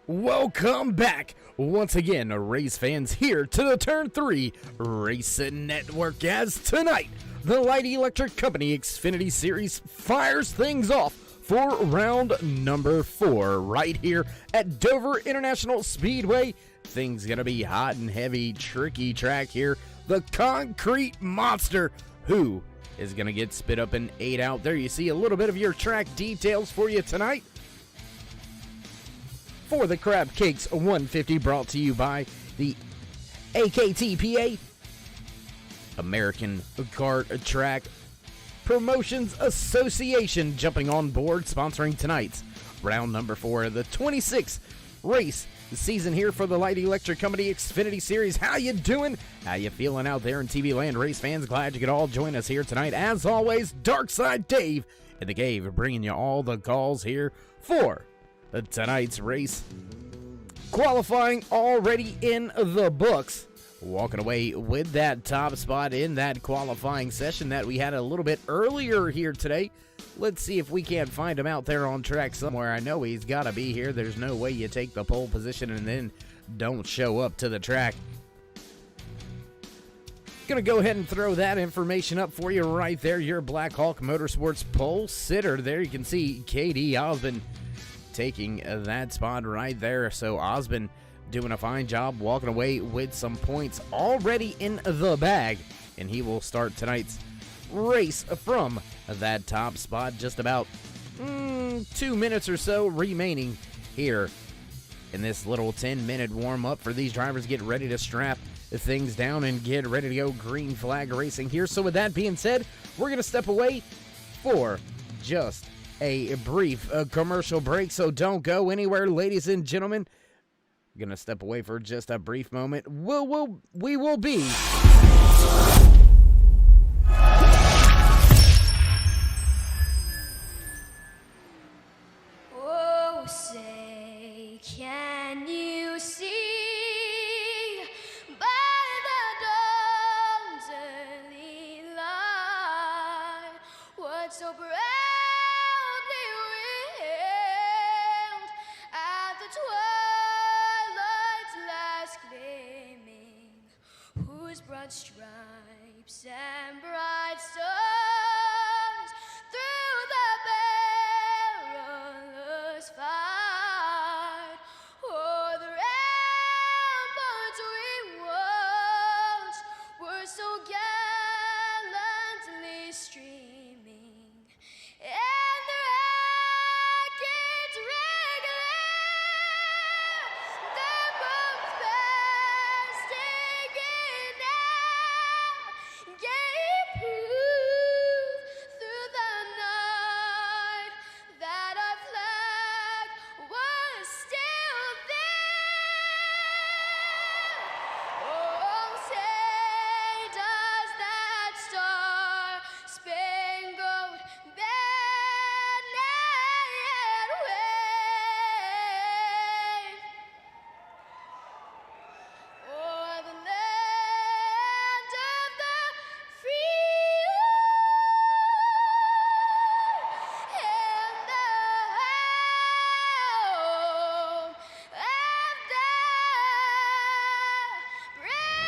Welcome back once again, race fans, here to the Turn 3 Racing Network, as tonight the Light Electric Company Xfinity Series fires things off for round number 4 right here at Dover International Speedway. Things gonna be hot and heavy, tricky track here. The Concrete Monster, who is gonna get spit up and 8 out. There you see a little bit of your track details for you tonight. For the Crab Cakes 150, brought to you by the AKTPA, American Kart Track Promotions Association, jumping on board, sponsoring tonight's round number 4 of the 26th race season here for the Light Electric Company Xfinity Series. How you doing? How you feeling out there in TV land, race fans? Glad you could all join us here tonight. As always, Darkside Dave in the cave, bringing you all the calls here for tonight's race. Qualifying already in the books. Walking away with that top spot in that qualifying session that we had a little bit earlier here today. Let's see if we can't find him out there on track somewhere. I know he's got to be here. There's no way you take the pole position and then don't show up to the track. Gonna go ahead and throw that information up for you right there. Your Black Hawk Motorsports pole sitter. There you can see KD Osmond taking that spot right there. So Osmond doing a fine job, walking away with some points already in the bag, and he will start tonight's race from that top spot. Just about 2 minutes or so remaining here in this little 10-minute warm-up for these drivers. Get ready to strap things down and get ready to go green flag racing here. So with that being said, we're going to step away for just a brief commercial break, so don't go anywhere, ladies and gentlemen. We're gonna step away for just a brief moment. We will be oh, say, can you see by the dawn's early light what so proudly wailed at the twilight's last gleaming, whose broad stripes and bright stars through the perilous fight o'er the ramparts we watched were so gallantly streaming, and the rackets regular, the bombs bursting in air, gave proof through the night that our flag was still there. Oh, say does that star-spangled banner yet wave o'er the land of the free and the home of the brave?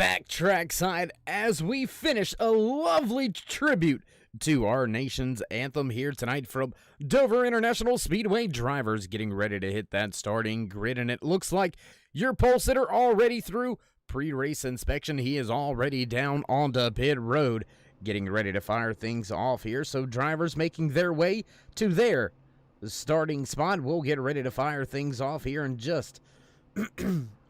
back trackside as we finish a lovely tribute to our nation's anthem here tonight from Dover International Speedway. Drivers getting ready to hit that starting grid, and it looks like your pole sitter already through pre-race inspection. He is already down onto pit road, getting ready to fire things off here. So drivers making their way to their starting spot. We'll get ready to fire things off here in just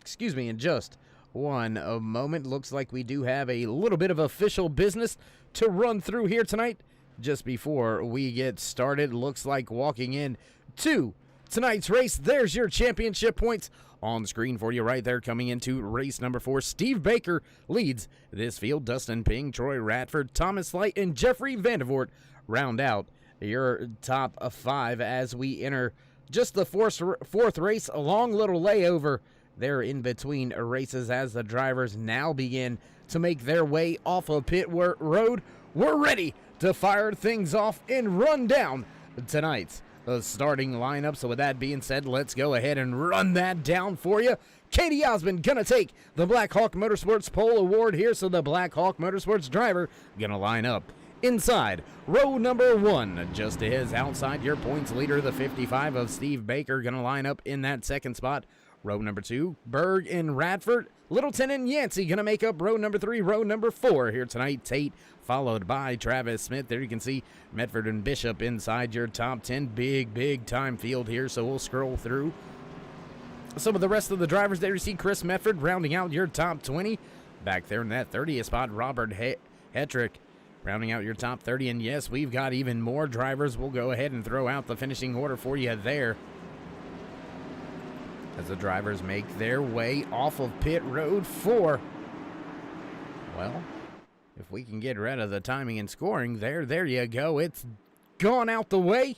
excuse me, in just one moment. Looks like we do have a little bit of official business to run through here tonight. Just before we get started, looks like walking in to tonight's race. There's your championship points on the screen for you right there. Coming into race number 4, Steve Baker leads this field. Dustin Ping, Troy Radford, Thomas Light, and Jeffrey Vandevort round out your top 5 as we enter just the fourth race. A long little layover there in between races as the drivers now begin to make their way off of pit road. We're ready to fire things off and run down tonight's starting lineup. So with that being said, let's go ahead and run that down for you. Katie Osmond gonna take the Black Hawk Motorsports pole award here. So the Black Hawk Motorsports driver gonna line up inside row number 1, just to his outside. Your points leader, the 55 of Steve Baker, gonna line up in that second spot. Row number 2, Berg and Radford. Littleton and Yancey gonna make up row number 3. Row number 4 here tonight, Tate, followed by Travis Smith. There you can see Medford and Bishop inside your top 10. Big time field here, so we'll scroll through some of the rest of the drivers. There you see Chris Medford rounding out your top 20. Back there in that 30th spot, Robert Hetrick rounding out your top 30. And yes, we've got even more drivers. We'll go ahead and throw out the finishing order for you there, as the drivers make their way off of pit road 4. Well, if we can get rid of the timing and scoring, there you go. It's gone out the way.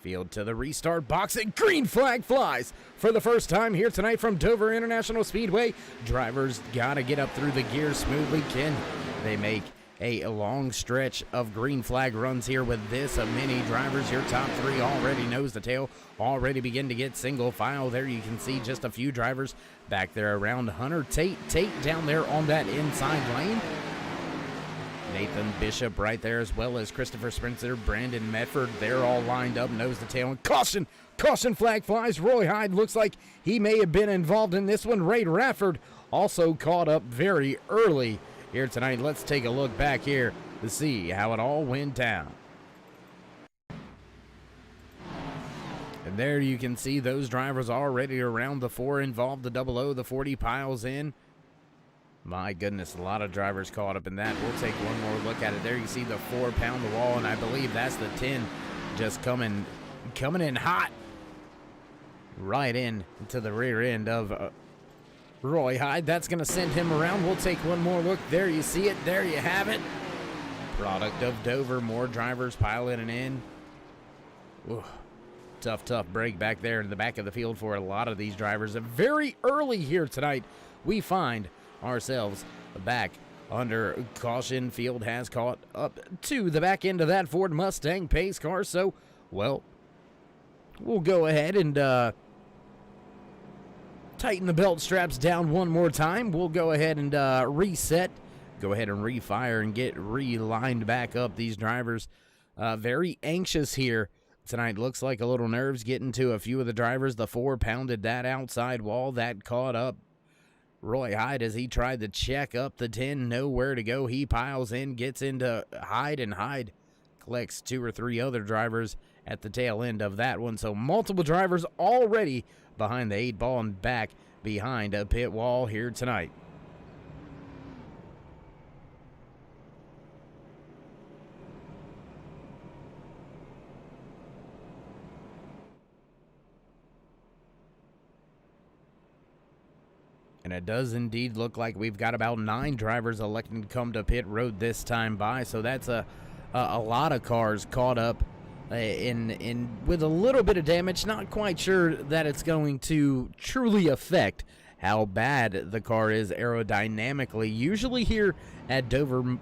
Field to the restart box, and green flag flies for the first time here tonight from Dover International Speedway. Drivers got to get up through the gears smoothly. Can they make a long stretch of green flag runs here with this many drivers? Your top 3 already nose to tail, already begin to get single file. There you can see just a few drivers back there around Hunter Tate down there on that inside lane. Nathan Bishop right there, as well as Christopher Spencer, Brandon Medford. They're all lined up nose to tail. And caution flag flies. Roy Hyde looks like he may have been involved in this one. Ray Radford also caught up very early here tonight. Let's take a look back here to see how it all went down. And there you can see those drivers already around the 4 involved. The 00, the 40 piles in. My goodness, a lot of drivers caught up in that. We'll take one more look at it. There you see the 4 pound the wall, and I believe that's the 10 just coming in hot right in to the rear end of Roy Hyde. That's going to send him around. We'll take one more look. There you see it. There you have it. Product of Dover. More drivers piling in. Ooh, tough break back there in the back of the field for a lot of these drivers. Very early here tonight, we find ourselves back under caution. Field has caught up to the back end of that Ford Mustang pace car. So, well, we'll go ahead and tighten the belt straps down one more time. We'll go ahead and reset, go ahead and refire and get relined back up. These drivers very anxious here tonight. Looks like a little nerves getting to a few of the drivers. The 4 pounded that outside wall. That caught up Roy Hyde as he tried to check up the 10. Nowhere to go. He piles in, gets into Hyde, and Hyde collects 2 or 3 other drivers at the tail end of that one. So multiple drivers already behind the 8 ball and back behind a pit wall here tonight. And it does indeed look like we've got about 9 drivers electing to come to pit road this time by. So that's a lot of cars caught up in with a little bit of damage. Not quite sure that it's going to truly affect how bad the car is aerodynamically. Usually here at Dover,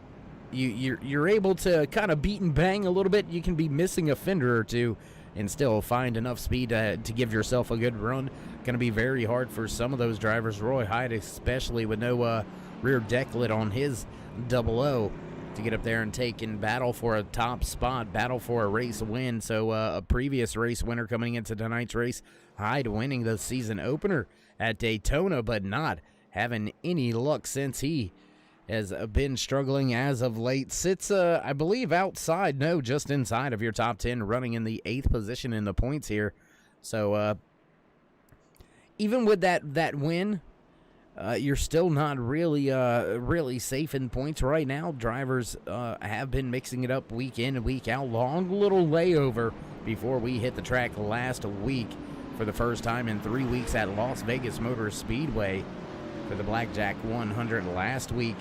you're able to kind of beat and bang a little bit. You can be missing a fender or two and still find enough speed to give yourself a good run. Going to be very hard for some of those drivers. Roy Hyde especially, with no rear deck lid on his 00, to get up there and take in battle for a top spot, battle for a race win. So a previous race winner coming into tonight's race, Hyde winning the season opener at Daytona, but not having any luck since. He has been struggling as of late. Sits, I believe, outside, no, just inside of your top 10, running in the 8th position in the points here. So even with that win, you're still not really safe in points right now. Drivers have been mixing it up week in and week out. Long little layover before we hit the track last week for the first time in 3 weeks at Las Vegas Motor Speedway for the Blackjack 100 last week.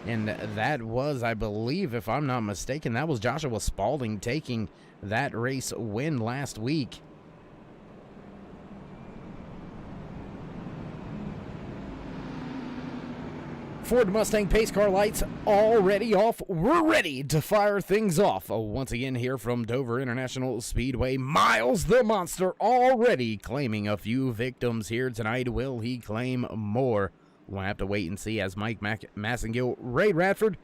And that was, I believe, if I'm not mistaken, that was Joshua Spalding taking that race win last week. Ford Mustang pace car lights already off. We're ready to fire things off. Once again here from Dover International Speedway. Miles the Monster already claiming a few victims here tonight. Will he claim more? We'll have to wait and see as Mike Massengill, Ray Radford,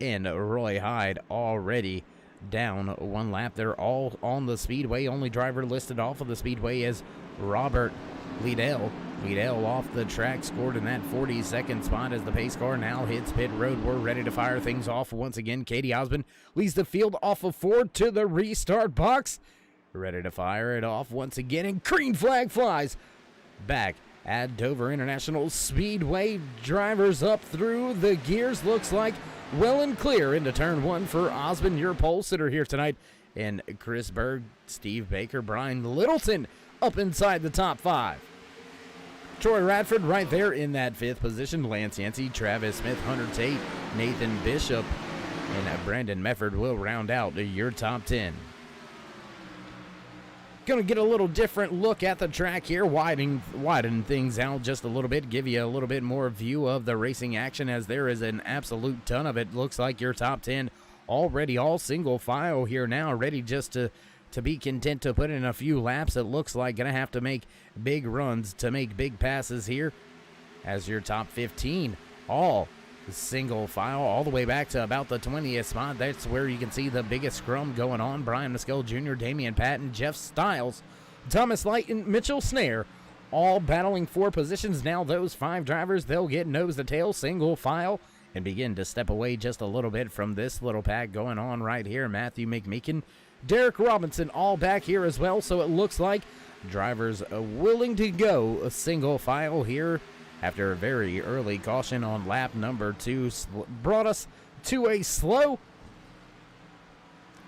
and Roy Hyde already down one lap. They're all on the speedway. Only driver listed off of the speedway is Robert Liddell. Liddell off the track, scored in that 42nd spot as the pace car now hits pit road. We're ready to fire things off once again. Katie Osmond leads the field off of Ford to the restart box. Ready to fire it off once again, and green flag flies back at Dover International Speedway. Drivers up through the gears. Looks like well and clear into turn one for Osmond, your pole sitter here tonight. And Chris Berg, Steve Baker, Brian Littleton up inside the top five. Troy Radford right there in that fifth position. Lance Yancey, Travis Smith, Hunter Tate, Nathan Bishop, and Brandon Mefford will round out your top 10. Going to get a little different look at the track here, widen things out just a little bit, give you a little bit more view of the racing action as there is an absolute ton of it. Looks like your top 10 already all single file here now, ready just to be content to put in a few laps. It looks like going to have to make big runs to make big passes here as your top 15 all single file all the way back to about the 20th spot. That's where you can see the biggest scrum going on. Brian Muskell Jr., Damian Patton, Jeff Stiles, Thomas Light, and Mitchell Snare all battling for positions. Now those five drivers, they'll get nose to tail single file and begin to step away just a little bit from this little pack going on right here. Matthew McMeekin, Derek Robinson all back here as well, so it looks like drivers willing to go a single file here after a very early caution on lap number 2 brought us to a slow.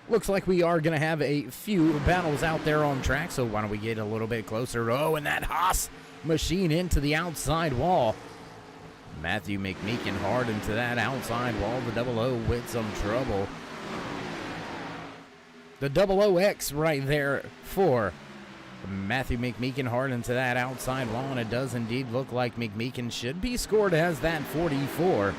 Looks like we are going to have a few battles out there on track, so why don't we get a little bit closer. Oh, and that Haas machine into the outside wall. Matthew McMeekin hard into that outside wall. The 00 with some trouble. The 00X right there for Matthew McMeekin hard into that outside wall, and it does indeed look like McMeekin should be scored as that 44.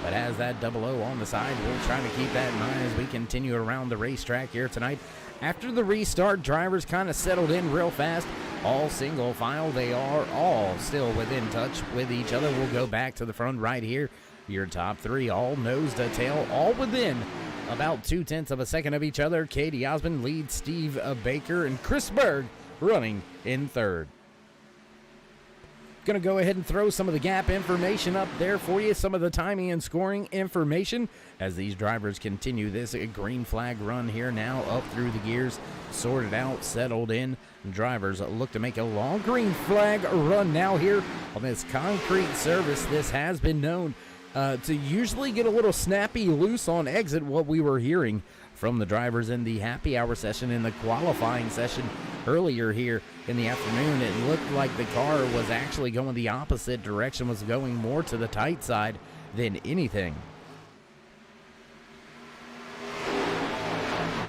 But as that 00 on the side, we'll try to keep that in mind as we continue around the racetrack here tonight. After the restart, drivers kind of settled in real fast. All single file, they are all still within touch with each other. We'll go back to the front right here. Your top 3 all nose to tail, all within about 0.2 of a second of each other. Katie Osmond leads Steve Baker, and Chris Berg running in third. Going to go ahead and throw some of the gap information up there for you, some of the timing and scoring information as these drivers continue this green flag run here now up through the gears, sorted out, settled in. Drivers look to make a long green flag run now here on this concrete surface. This has been known to usually get a little snappy loose on exit. What we were hearing from the drivers in the happy hour session, in the qualifying session earlier here in the afternoon, it looked like the car was actually going the opposite direction, was going more to the tight side than anything.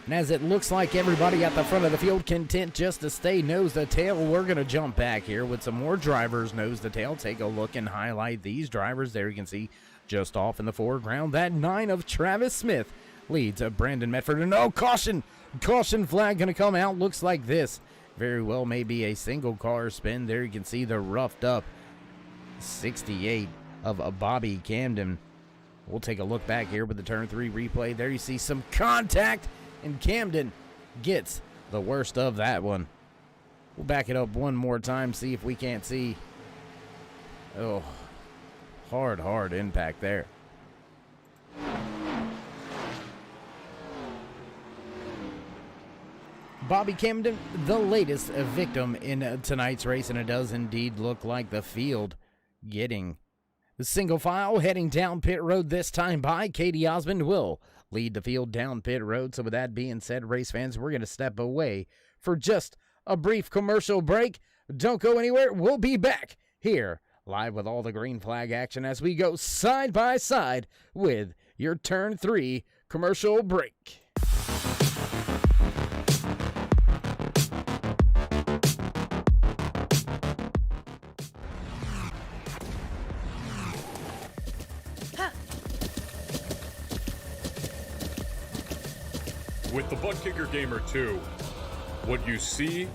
And as it looks like everybody at the front of the field content just to stay nose to tail, we're going to jump back here with some more drivers nose to tail. Take a look and highlight these drivers. There you can see just off in the foreground, that 9 of Travis Smith leads Brandon Medford. And oh, caution! Caution flag going to come out. Looks like this very well may be a single car spin. There you can see the roughed up 68 of Bobby Camden. We'll take a look back here with the turn 3 replay. There you see some contact, and Camden gets the worst of that one. We'll back it up one more time, see if we can't see. Oh, hard impact there. Bobby Camden, the latest victim in tonight's race, and it does indeed look like the field getting the single file heading down pit road this time by. Katie Osmond will lead the field down pit road. So with that being said, race fans, we're going to step away for just a brief commercial break. Don't go anywhere. We'll be back here live with all the green flag action as we go side by side with your Turn 3 commercial break. With the Butt Kicker Gamer 2, what you see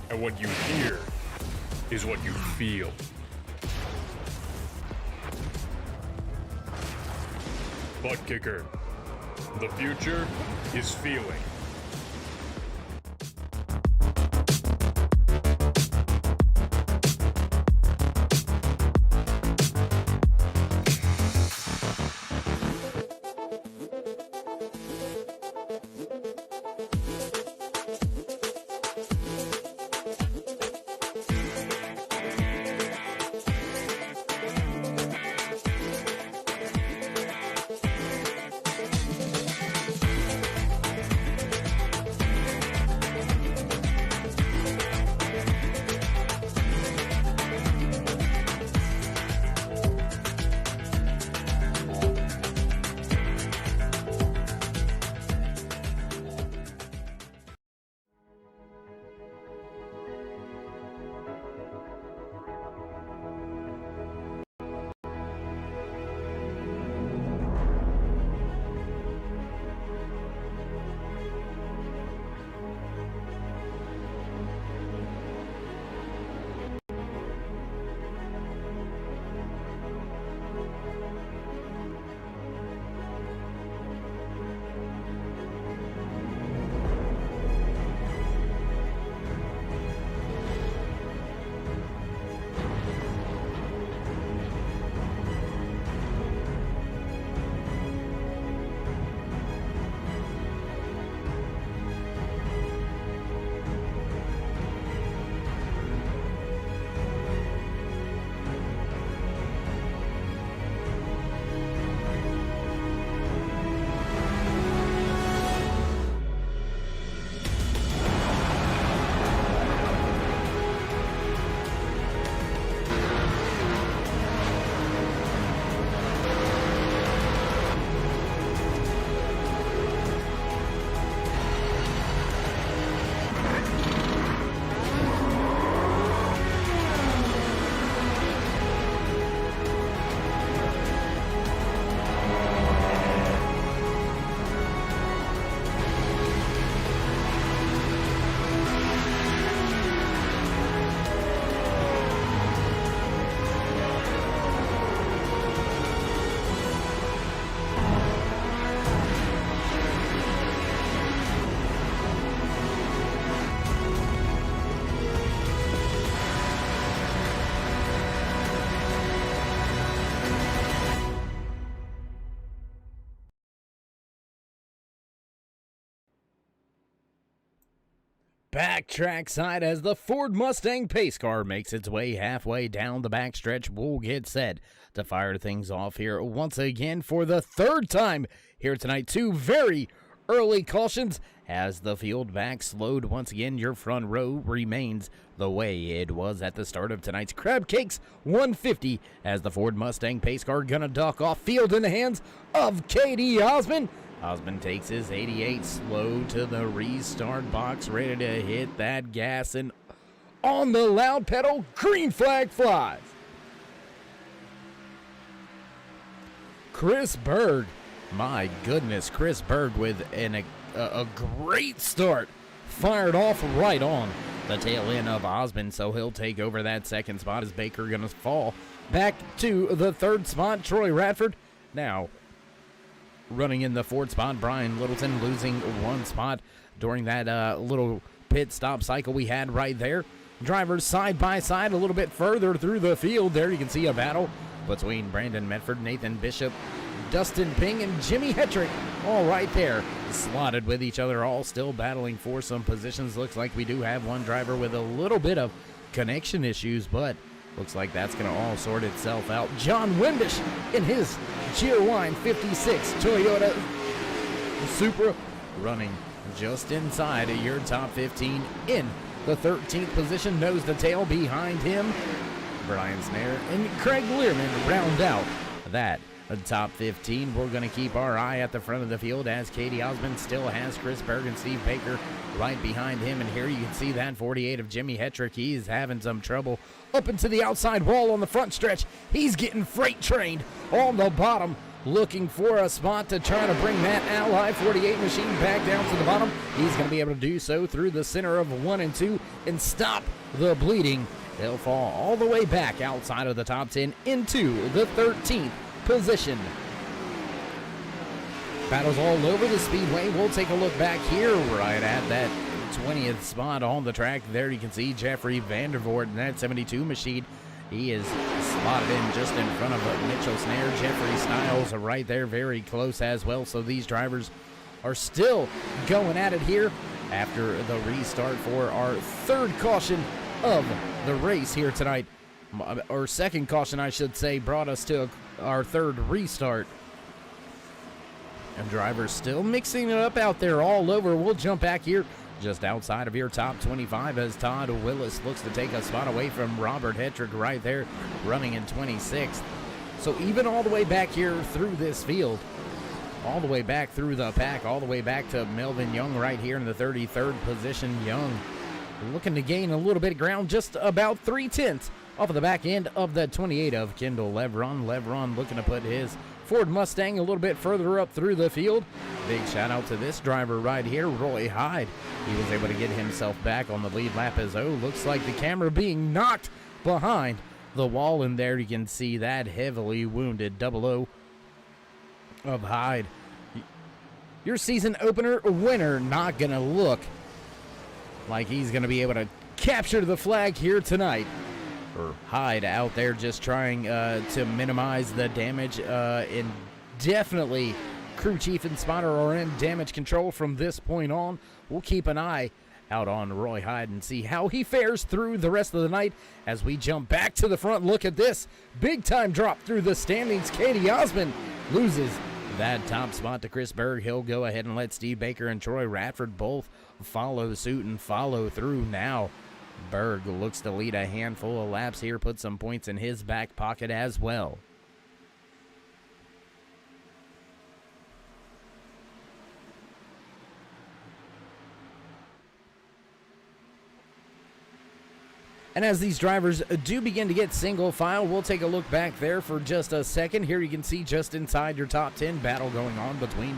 and what you hear is what you feel. Butt Kicker. The future is feeling. Backtrack side as the Ford Mustang pace car makes its way halfway down the backstretch. We'll get set to fire things off here once again for the third time here tonight. Two very early cautions as the field back slowed once again. Your front row remains the way it was at the start of tonight's Crab Cakes 150 as the Ford Mustang pace car gonna duck off field in the hands of Katie Osmond. Osmond takes his 88 slow to the restart box, ready to hit that gas, and on the loud pedal, green flag flies. Chris Berg, my goodness, Chris Berg with a great start, fired off right on the tail end of Osmond, so he'll take over that second spot as Baker going to fall back to the third spot. Troy Radford now running in the fourth spot. Brian Littleton losing one spot during that little pit stop cycle we had right there. Drivers side by side a little bit further through the field. There you can see a battle between Brandon Medford, Nathan Bishop, Dustin Ping, and Jimmy Hetrick, all right there, slotted with each other, all still battling for some positions. Looks like we do have one driver with a little bit of connection issues, but looks like that's going to all sort itself out. John Wimbish in his Gearline 56 Toyota Supra running just inside of your top 15 in the 13th position, nose to tail behind him. Brian Snare and Craig Learman round out that top 15. We're going to keep our eye at the front of the field as Katie Osmond still has Chris Berg and Steve Baker right behind him. And here you can see that 48 of Jimmy Hetrick. He's having some trouble up into the outside wall on the front stretch. He's getting freight trained on the bottom, looking for a spot to try to bring that Ally 48 machine back down to the bottom. He's going to be able to do so through the center of 1 and 2 and stop the bleeding. They'll fall all the way back outside of the top 10 into the 13th position. Battles all over the speedway. We'll take a look back here right at that 20th spot on the track. There you can see Jeffrey Vandervoort in that 72 machine. He is slotted in just in front of Mitchell Snare. Jeffrey Stiles are right there very close as well. So these drivers are still going at it here after the restart for our third caution of the race here tonight. Or second caution, I should say, brought us to our third restart. And drivers still mixing it up out there all over. We'll jump back here just outside of your top 25 as Todd Willis looks to take a spot away from Robert Hetrick right there, running in 26th. So even all the way back here through this field, all the way back through the pack, all the way back to Melvin Young right here in the 33rd position. Young looking to gain a little bit of ground, just about 3/10 off of the back end of the 28 of Kendall Levron. Levron looking to put his Ford Mustang a little bit further up through the field. Big shout out to this driver right here, Roy Hyde. He was able to get himself back on the lead lap as looks like the camera being knocked behind the wall, and there you can see that heavily wounded 00 of Hyde. Your season opener winner not gonna look like he's gonna be able to capture the flag here tonight. Or Hyde out there just trying to minimize the damage, and definitely crew chief and spotter are in damage control from this point on. We'll keep an eye out on Roy Hyde and see how he fares through the rest of the night as we jump back to the front. Look at this big time drop through the standings. Katie Osmond loses that top spot to Chris Berg. He'll go ahead and let Steve Baker and Troy Radford both follow suit and follow through now. Berg looks to lead a handful of laps here, put some points in his back pocket as well. And as these drivers do begin to get single file, we'll take a look back there for just a second. Here you can see just inside your top 10 battle going on between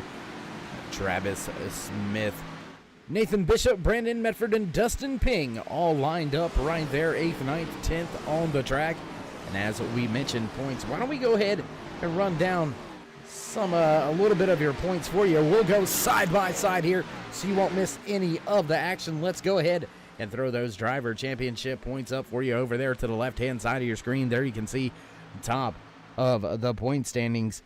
Travis Smith, Nathan Bishop, Brandon Medford, and Dustin Ping all lined up right there, 8th, 9th, 10th on the track. And as we mentioned points, why don't we go ahead and run down some a little bit of your points for you. We'll go side by side here so you won't miss any of the action. Let's go ahead and throw those driver championship points up for you over there to the left-hand side of your screen. There you can see top of the point standings.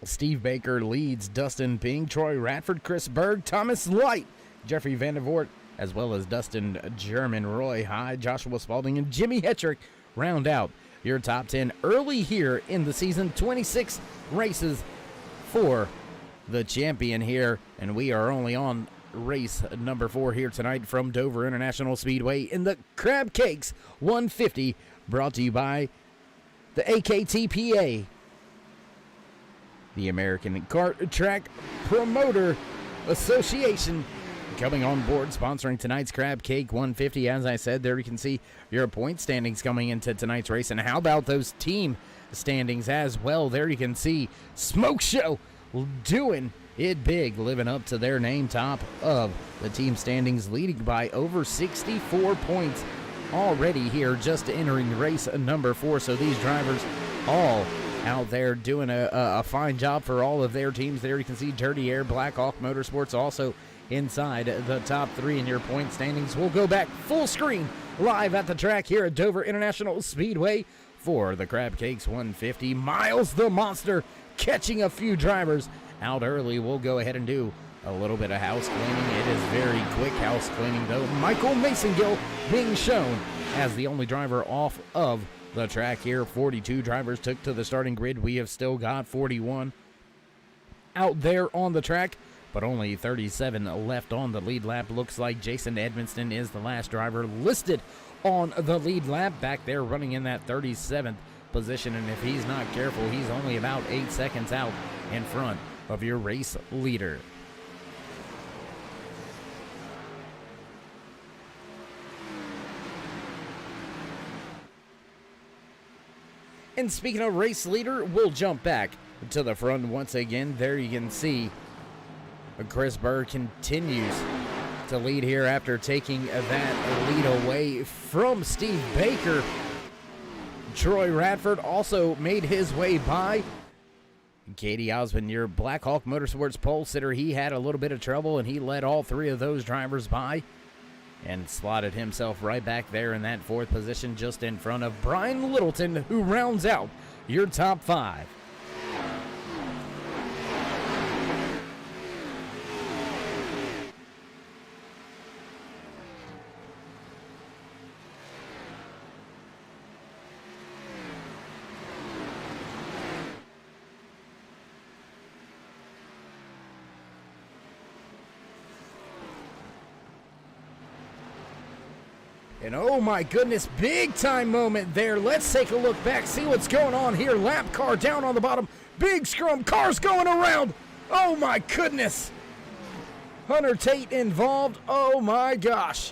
Steve Baker leads, Dustin Ping, Troy Radford, Chris Berg, Thomas Light, Jeffrey Vandervoort, as well as Dustin German, Roy Hyde, Joshua Spalding, and Jimmy Hetrick round out your top 10 early here in the season. 26 races for the champion here, and we are only on race number 4 here tonight from Dover International Speedway in the Crab Cakes 150, brought to you by the AKTPA, the American Kart Track Promoter Association, coming on board, sponsoring tonight's Crab Cake 150. As I said, there you can see your point standings coming into tonight's race. And how about those team standings as well? There you can see Smoke Show doing it big, living up to their name, top of the team standings, leading by over 64 points already here, just entering race number 4. So these drivers all out there doing a fine job for all of their teams. There you can see Dirty Air, Black Hawk Motorsports also inside the top 3 in your point standings. We'll go back full screen live at the track here at Dover International Speedway for the Crab Cakes 150. Miles the Monster catching a few drivers out early. We'll go ahead and do a little bit of house cleaning. It is very quick house cleaning though. Michael Mason-Gill being shown as the only driver off of the track here. 42 drivers took to the starting grid. We have still got 41 out there on the track, but only 37 left on the lead lap. Looks like Jason Edmonston is the last driver listed on the lead lap, back there running in that 37th position, and if he's not careful, he's only about 8 seconds out in front of your race leader. And speaking of race leader, we'll jump back to the front once again. There you can see Chris Berg continues to lead here after taking that lead away from Steve Baker. Troy Radford also made his way by. Katie Osmond, your Blackhawk Motorsports pole sitter, he had a little bit of trouble, and he led all three of those drivers by and slotted himself right back there in that 4th position, just in front of Brian Littleton, who rounds out your top 5. And oh my goodness, big time moment there. Let's take a look back, see what's going on here. Lap car down on the bottom. Big scrum, cars going around. Oh my goodness. Hunter Tate involved. Oh my gosh.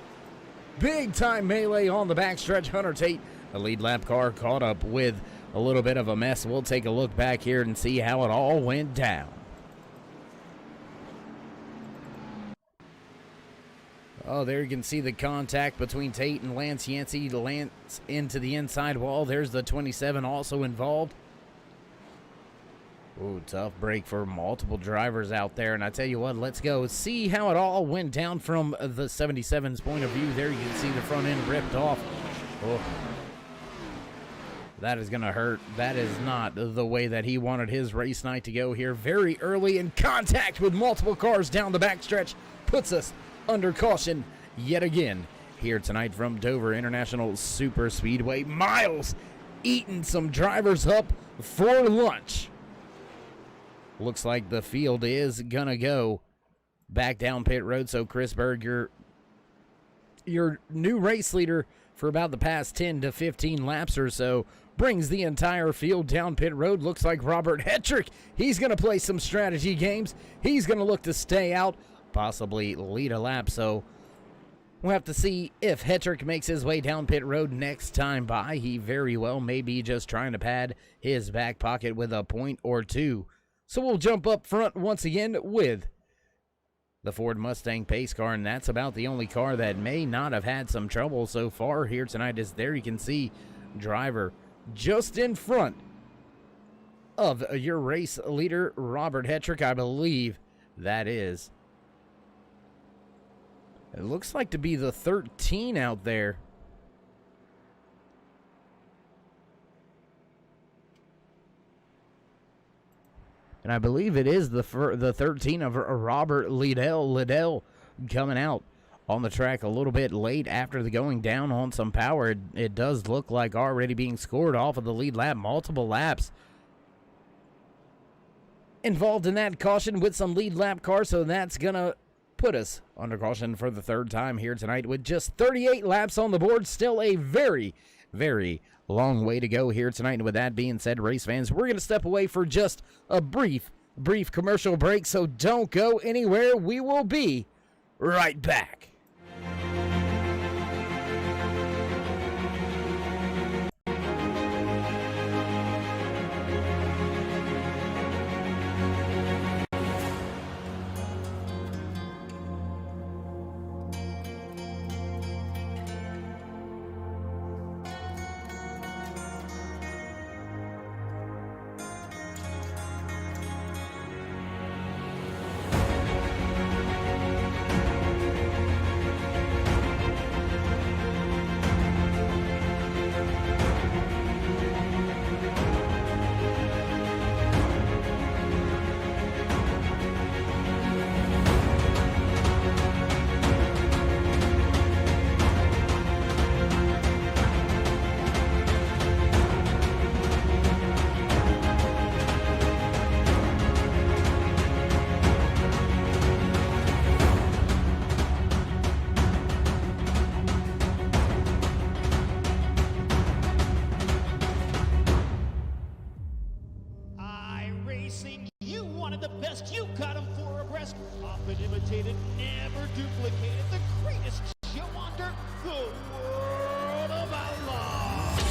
Big time melee on the backstretch. Hunter Tate, the lead lap car, caught up with a little bit of a mess. We'll take a look back here and see how it all went down. Oh, there you can see the contact between Tate and Lance Yancey. Lance into the inside wall. There's the 27 also involved. Ooh, tough break for multiple drivers out there. And I tell you what, let's go see how it all went down from the 77's point of view. There you can see the front end ripped off. Oh, that is going to hurt. That is not the way that he wanted his race night to go here. Very early in contact with multiple cars down the backstretch. Puts us under caution yet again here tonight from Dover International Super Speedway. Miles eating some drivers up for lunch. Looks like the field is gonna go back down pit road. So Chris Berg, your new race leader for about the past 10 to 15 laps or so, brings the entire field down pit road. Looks like Robert Hetrick, he's gonna play some strategy games. He's gonna look to stay out, possibly lead a lap. So we'll have to see if Hetrick makes his way down pit road next time by. He very well may be just trying to pad his back pocket with a point or two. So we'll jump up front once again with the Ford Mustang pace car, and that's about the only car that may not have had some trouble so far here tonight. Is there you can see driver just in front of your race leader, Robert Hetrick, I believe that is. It looks like to be the 13 out there. And I believe it is the 13 of Robert Liddell coming out on the track a little bit late after the going down on some power. It does look like already being scored off of the lead lap. Multiple laps involved in that caution with some lead lap cars. So that's going to put us under caution for the 3rd time here tonight with just 38 laps on the board. Still a very, very long way to go here tonight. And with that being said, race fans, we're going to step away for just a brief commercial break. So don't go anywhere. We will be right back. ever duplicated, the greatest show on dirt, the World of Outlaws.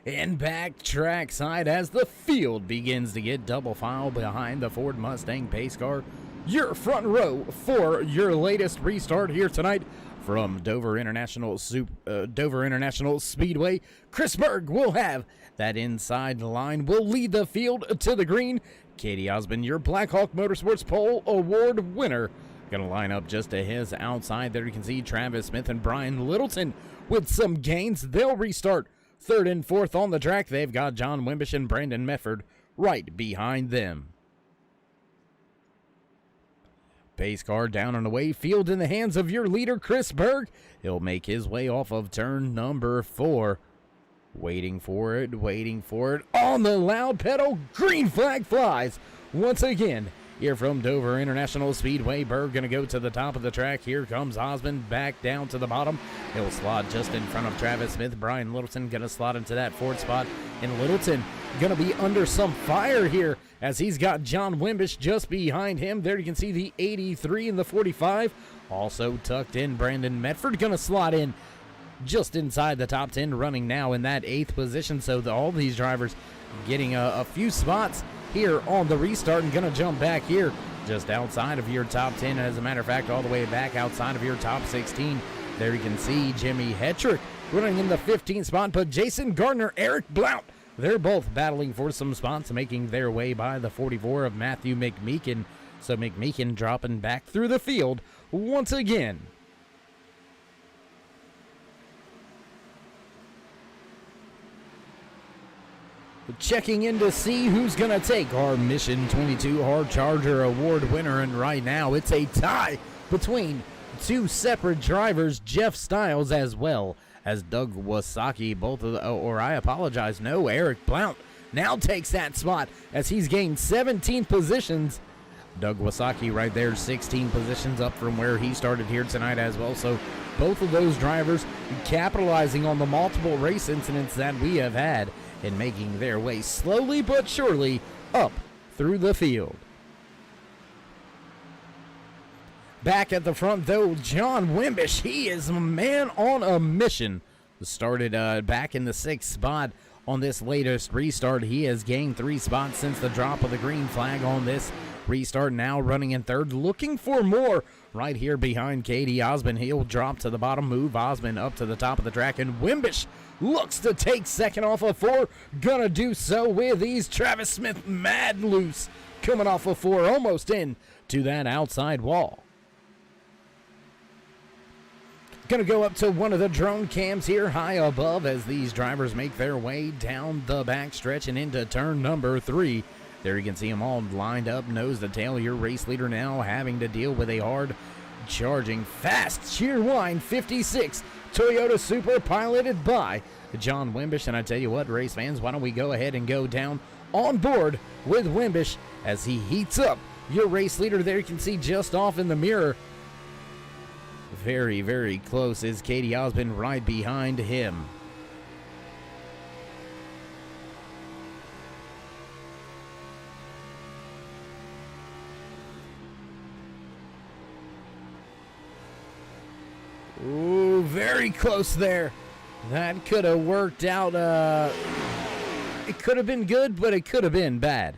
And back trackside as the field begins to get double file behind the Ford Mustang pace car. Your front row for your latest restart here tonight from Dover International Speedway. Chris Berg will have that inside line, will lead the field to the green. Katie Osmond, your Blackhawk Motorsports Pole Award winner, going to line up just to his outside. There you can see Travis Smith and Brian Littleton with some gains. They'll restart third and fourth on the track. They've got John Wimbish and Brandon Medford right behind them. Pace car down and away. Field in the hands of your leader, Chris Berg. He'll make his way off of turn number 4. Waiting for it. On the loud pedal, green flag flies. Once again, here from Dover International Speedway, Berg going to go to the top of the track. Here comes Osmond back down to the bottom. He'll slot just in front of Travis Smith. Brian Littleton going to slot into that fourth spot. And Littleton going to be under some fire here as he's got John Wimbish just behind him. There you can see the 83 and the 45. Also tucked in, Brandon Medford going to slot in just inside the top 10, running now in that 8th position. So all these drivers getting a few spots here on the restart and going to jump back here just outside of your top 10. As a matter of fact, all the way back outside of your top 16. There you can see Jimmy Hetrick running in the 15th spot, but Jason Gardner, Eric Blount, they're both battling for some spots, making their way by the 44 of Matthew McMeekin. So McMeekin dropping back through the field once again. Checking in to see who's going to take our Mission 22 Hard Charger Award winner, and right now it's a tie between two separate drivers, Jeff Stiles as well as Doug Wasaki. Eric Blount now takes that spot as he's gained 17 positions. Doug Wasaki right there, 16 positions up from where he started here tonight as well. So both of those drivers capitalizing on the multiple race incidents that we have had and making their way slowly but surely up through the field. Back at the front, though, John Wimbish, he is a man on a mission. Started back in the 6th spot on this latest restart. He has gained 3 spots since the drop of the green flag on this restart. Now running in 3rd, looking for more right here behind Katie Osmond. He'll drop to the bottom, move Osmond up to the top of the track, and Wimbish looks to take 2nd off of 4. Gonna do so with ease. Travis Smith mad loose coming off of 4, almost in to that outside wall. Gonna go up to one of the drone cams here high above as these drivers make their way down the back stretch and into turn number 3. There you can see them all lined up, nose to tail. Your race leader now having to deal with a hard charging fast Cheerwine 56 Toyota Supra piloted by John Wimbish. And I tell you what, race fans, why don't we go ahead and go down on board with Wimbish as he heats up your race leader. There you can see just off in the mirror, very, very close, is Katie Osmond right behind him. Ooh, very close there. That could have worked out. It could have been good, but it could have been bad.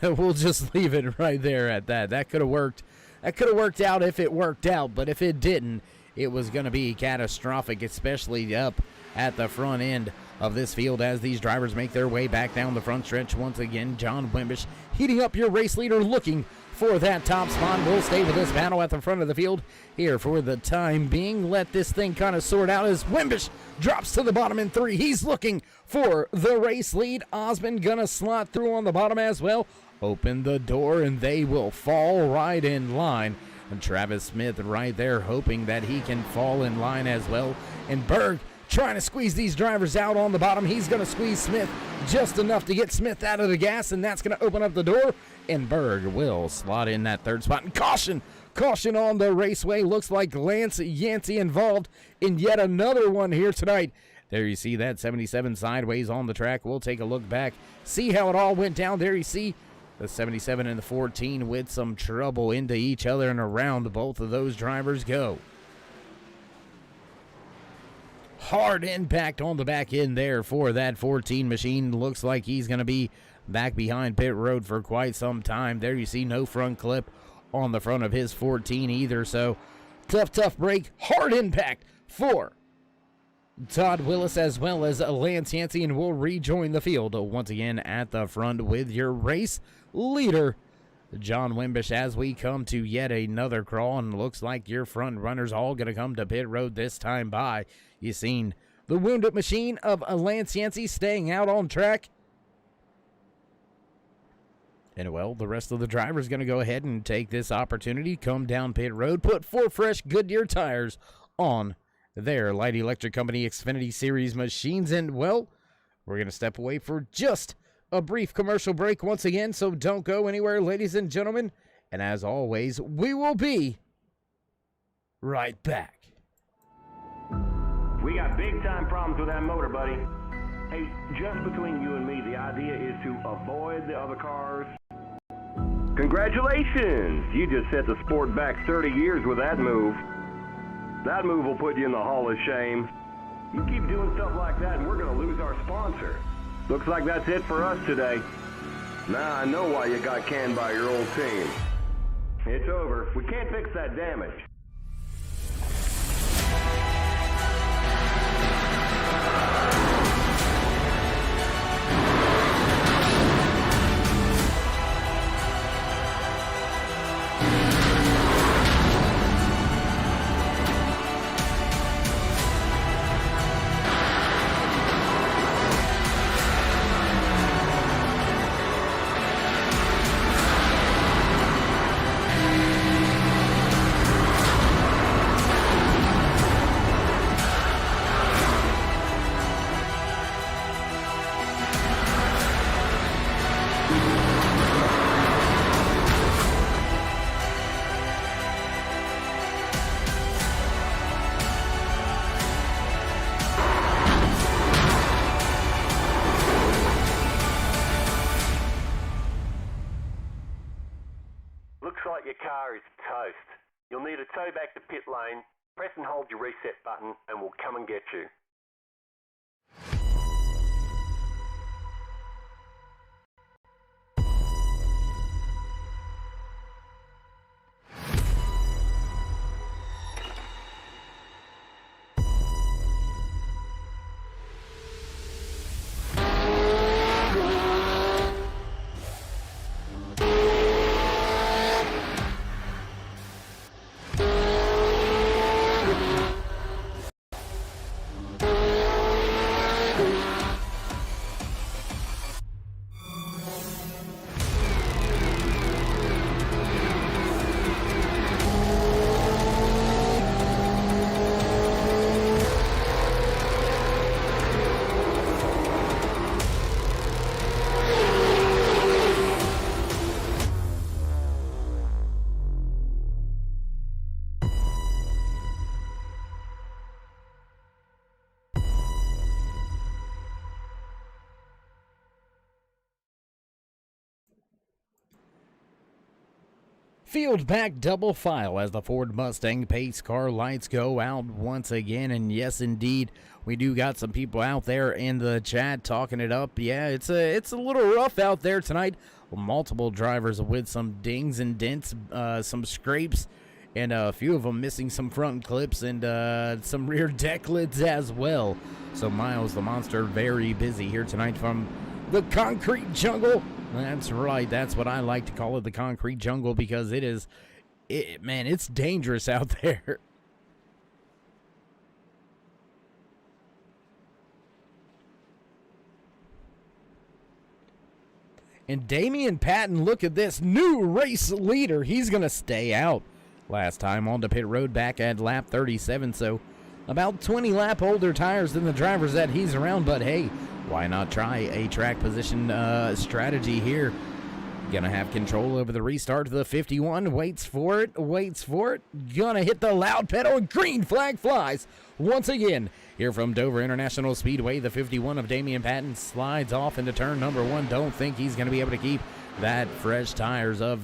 We'll just leave it right there at that. That could have worked. That could have worked out if it worked out, but if it didn't, it was going to be catastrophic, especially up at the front end of this field as these drivers make their way back down the front stretch. Once again, John Wimbish heating up your race leader, looking for that top spot. We'll stay with this battle at the front of the field here for the time being. Let this thing kind of sort out as Wimbish drops to the bottom in 3. He's looking for the race lead. Osmond gonna slot through on the bottom as well. Open the door and they will fall right in line. And Travis Smith right there hoping that he can fall in line as well. And Berg trying to squeeze these drivers out on the bottom. He's going to squeeze Smith just enough to get Smith out of the gas, and that's going to open up the door, and Berg will slot in that third spot. And caution on the raceway. Looks like Lance Yancey involved in yet another one here tonight. There you see that 77 sideways on the track. We'll take a look back, see how it all went down. There you see the 77 and the 14 with some trouble into each other, and around both of those drivers go. Hard impact on the back end there for that 14 machine. Looks like he's going to be back behind pit road for quite some time. There you see no front clip on the front of his 14 either. So tough break. Hard impact for Todd Willis as well as Lance Yancey, and will rejoin the field once again at the front with your race leader, John Wimbish, as we come to yet another crawl. And looks like your front runners all going to come to pit road this time by. You seen the wounded machine of Lance Yancey staying out on track. And, well, the rest of the drivers going to go ahead and take this opportunity, come down pit road, put 4 fresh Goodyear tires on their Light Electric Company Xfinity Series machines. And, well, we're going to step away for just a brief commercial break once again, so don't go anywhere, ladies and gentlemen. And as always, we will be right back. We got big-time problems with that motor, buddy. Hey, just between you and me, the idea is to avoid the other cars. Congratulations! You just set the sport back 30 years with that move. That move will put you in the Hall of Shame. You keep doing stuff like that and we're going to lose our sponsor. Looks like that's it for us today. Now I know why you got canned by your old team. It's over. We can't fix that damage. Your car is toast. You'll need a tow back to pit lane. Press and hold your reset button and we'll come and get you. Field back double file as the Ford Mustang pace car lights go out once again. And yes, indeed, we do got some people out there in the chat talking it up. Yeah, it's a little rough out there tonight. Multiple drivers with some dings and dents, some scrapes, and a few of them missing some front clips and some rear deck lids as well. So Miles the Monster very busy here tonight from the concrete jungle. That's right. That's what I like to call it, the concrete jungle, because man, it's dangerous out there. And Damian Patton, look at this new race leader. He's going to stay out last time on the pit road back at lap 37. So about 20 lap older tires than the drivers that he's around, but hey, why not try a track position strategy here? Gonna have control over the restart. The 51 waits for it. Gonna hit the loud pedal, and green flag flies once again. Here from Dover International Speedway, the 51 of Damian Patton slides off into turn number 1. Don't think he's gonna be able to keep that fresh tires of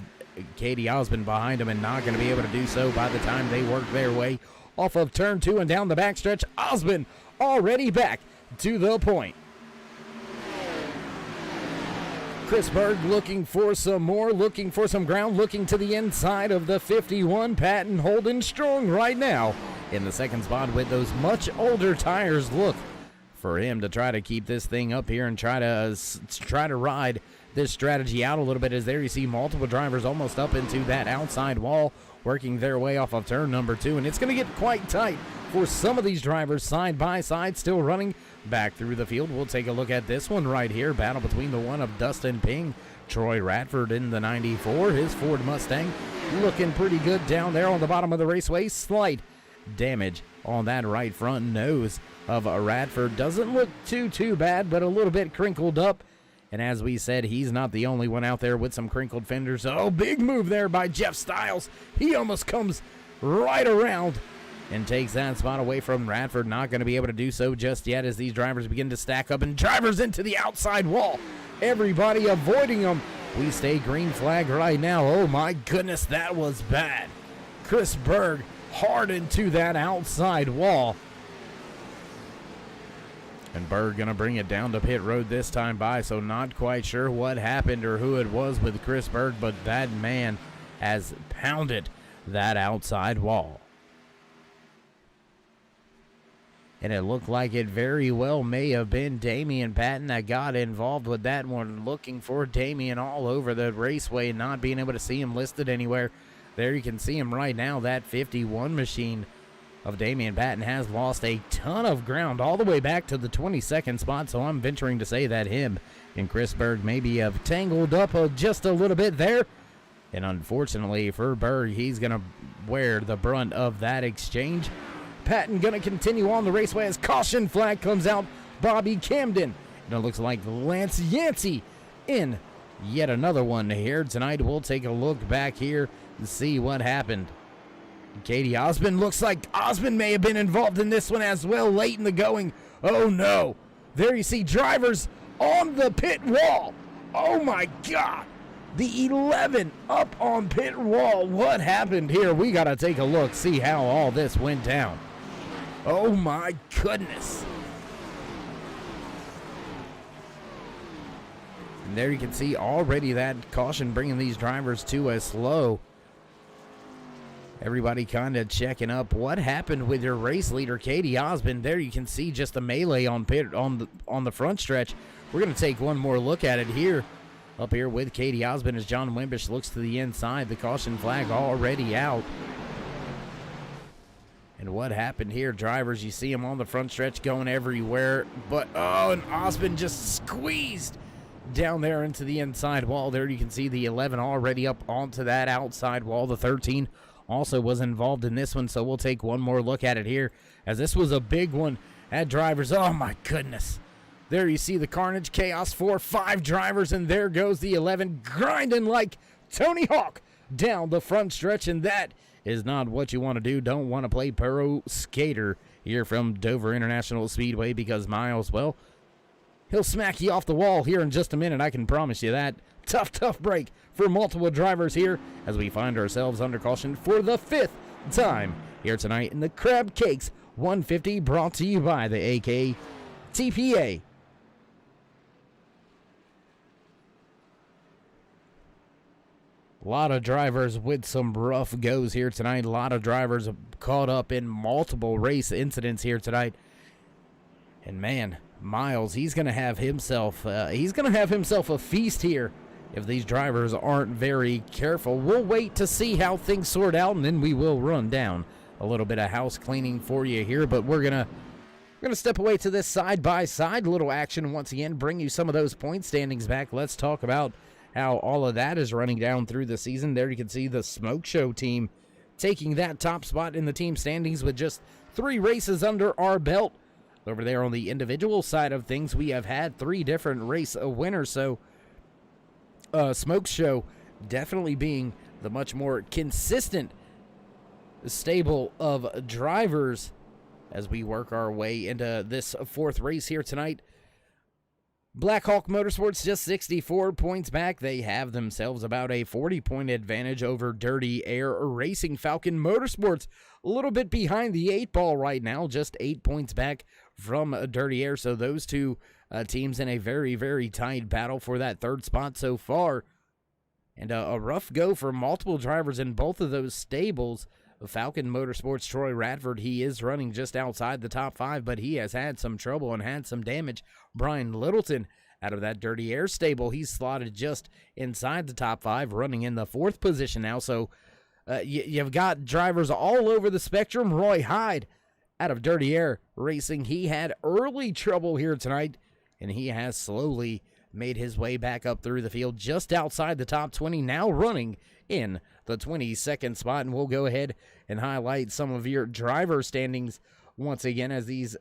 Katie Osmond behind him, and not gonna be able to do so by the time they work their way off of turn 2 and down the backstretch. Osmond already back to the point. Chris Berg looking for some more, looking for some ground, looking to the inside of the 51. Patton holding strong right now in the second spot with those much older tires. Look for him to try to keep this thing up here and try to ride this strategy out a little bit, as there you see multiple drivers almost up into that outside wall, working their way off of turn number 2, and it's going to get quite tight for some of these drivers side by side, still running back through the field. We'll take a look at this one right here. Battle between the one of Dustin Ping, Troy Radford in the 94, his Ford Mustang looking pretty good down there on the bottom of the raceway. Slight damage on that right front nose of Radford. Doesn't look too bad, but a little bit crinkled up. And as we said, he's not the only one out there with some crinkled fenders. Oh, big move there by Jeff Stiles. He almost comes right around and takes that spot away from Radford. Not going to be able to do so just yet as these drivers begin to stack up, and drivers into the outside wall. Everybody avoiding them. We stay green flag right now. Oh my goodness, that was bad. Chris Berg hard into that outside wall. And Berg going to bring it down to pit road this time by, so not quite sure what happened or who it was with Chris Berg, but that man has pounded that outside wall. And it looked like it very well may have been Damian Patton that got involved with that one. Looking for Damian all over the raceway, not being able to see him listed anywhere. There you can see him right now. That 51 machine of Damian Patton has lost a ton of ground all the way back to the 22nd spot, so I'm venturing to say that him and Chris Berg maybe have tangled up just a little bit there. And unfortunately for Berg, he's going to wear the brunt of that exchange. Patton going to continue on the raceway as caution flag comes out. Bobby Camden. And it looks like Lance Yancey in yet another one here tonight. We'll take a look back here and see what happened. Katie Osmond, looks like Osmond may have been involved in this one as well late in the going. Oh no. There you see drivers on the pit wall. Oh my God. The 11 up on pit wall. What happened here? We got to take a look, see how all this went down. Oh my goodness. And there you can see already that caution bringing these drivers to a slow. Everybody kind of checking up what happened with your race leader, Katie Osmond. There you can see just a melee on the front stretch. We're going to take one more look at it here. Up here with Katie Osmond as John Wimbish looks to the inside. The caution flag already out. And what happened here, drivers, you see him on the front stretch going everywhere. But, oh, and Osmond just squeezed down there into the inside wall. There you can see the 11 already up onto that outside wall. The 13 also was involved in this one, so we'll take one more look at it here, as this was a big one at drivers. Oh my goodness. There you see the carnage, chaos, 4-5 drivers, and there goes the 11 grinding like Tony Hawk down the front stretch, and that is not what you want to do. Don't want to play pro skater here from Dover International Speedway, because Miles, well, he'll smack you off the wall here in just a minute, I can promise you that. Tough break for multiple drivers here as we find ourselves under caution for the 5th time here tonight in the Crab Cakes 150, brought to you by the AKTPA. A lot of drivers with some rough goes here tonight. A lot of drivers caught up in multiple race incidents here tonight. And man, Miles, he's going to have himself a feast here if these drivers aren't very careful. We'll wait to see how things sort out, and then we will run down a little bit of house cleaning for you here. But we're gonna step away to this side-by-side little action once again, bring you some of those point standings back. Let's talk about how all of that is running down through the season. There you can see the Smoke Show team taking that top spot in the team standings with just 3 races under our belt. Over there on the individual side of things, we have had 3 different race winners. So, Smoke Show definitely being the much more consistent stable of drivers as we work our way into this 4th race here tonight. Blackhawk Motorsports just 64 points back. They have themselves about a 40-point advantage over Dirty Air Racing. Falcon Motorsports a little bit behind the 8 ball right now, just 8 points back from Dirty Air. So those two teams in a very, very tight battle for that 3rd spot so far. And a rough go for multiple drivers in both of those stables. Falcon Motorsports, Troy Radford, he is running just outside the top 5, but he has had some trouble and had some damage. Brian Littleton out of that Dirty Air stable, he's slotted just inside the top 5, running in the 4th position now. So you've got drivers all over the spectrum. Roy Hyde out of Dirty Air Racing, he had early trouble here tonight, and he has slowly made his way back up through the field just outside the top 20, now running in the 22nd spot. And we'll go ahead and highlight some of your driver standings once again as these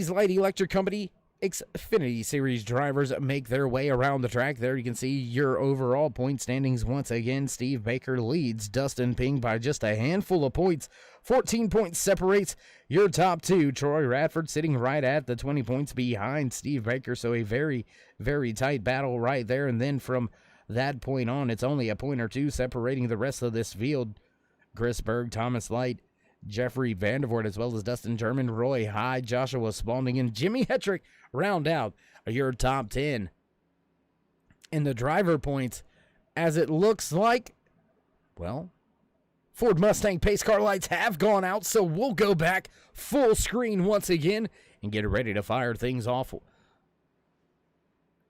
Light Electric Company Xfinity Series drivers make their way around the track. There you can see your overall point standings once again. Steve Baker leads Dustin Ping by just a handful of points. 14 points separates your top 2. Troy Radford sitting right at the 20 points behind Steve Baker. So a very, very tight battle right there. And then from that point on, it's only a point or 2 separating the rest of this field. Chris Berg, Thomas Light, Jeffrey Vandervoort, as well as Dustin German, Roy Hyde, Joshua Spalding, and Jimmy Hetrick round out your top 10. In the driver points, as it looks like, well, Ford Mustang pace car lights have gone out, so we'll go back full screen once again and get ready to fire things off.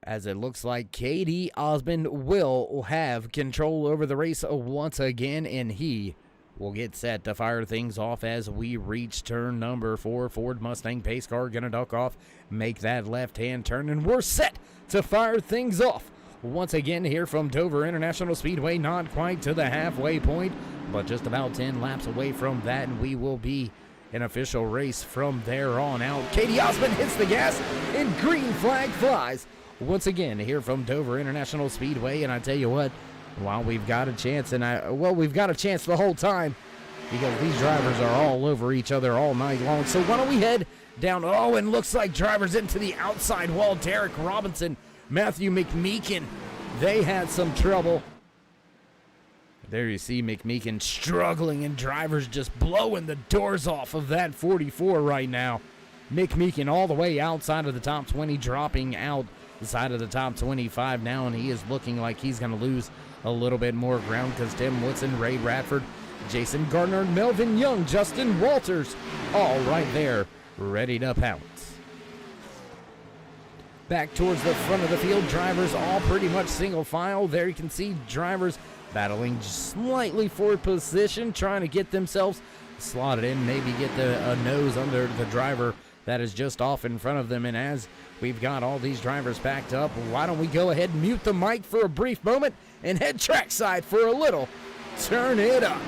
As it looks like K.D. Osmond will have control over the race once again, and he will get set to fire things off as we reach turn number 4. Ford Mustang pace car gonna duck off, make that left-hand turn, and we're set to fire things off. Once again here from Dover International Speedway, not quite to the halfway point, but just about 10 laps away from that, and we will be an official race from there on out. Katie Osmond hits the gas, and green flag flies. Once again here from Dover International Speedway, and I tell you what, while we've got a chance, we've got a chance the whole time because these drivers are all over each other all night long. So why don't we head down? Oh, and looks like drivers into the outside wall. Derek Robinson, Matthew McMeekin, they had some trouble. There you see McMeekin struggling, and drivers just blowing the doors off of that 44 right now. McMeekin all the way outside of the top 20, dropping out the side of the top 25 now, and he is looking like he's going to lose a little bit more ground because Tim Woodson, Ray Radford, Jason Gardner, Melvin Young, Justin Walters, all right there, ready to pounce. Back towards the front of the field, drivers all pretty much single file. There you can see drivers battling slightly for position, trying to get themselves slotted in, maybe get a nose under the driver that is just off in front of them. And as we've got all these drivers packed up, why don't we go ahead and mute the mic for a brief moment and head trackside for a little Turn It Up.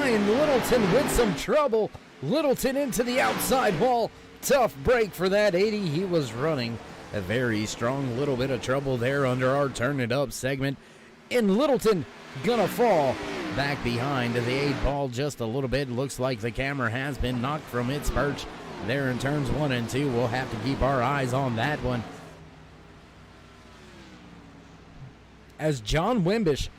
Brian Littleton with some trouble. Littleton into the outside wall. Tough break for that 80. He was running a very strong little bit of trouble there under our Turn It Up segment. And Littleton gonna fall back behind the 8 ball just a little bit. Looks like the camera has been knocked from its perch there in turns 1 and 2. We'll have to keep our eyes on that one. As John Wimbish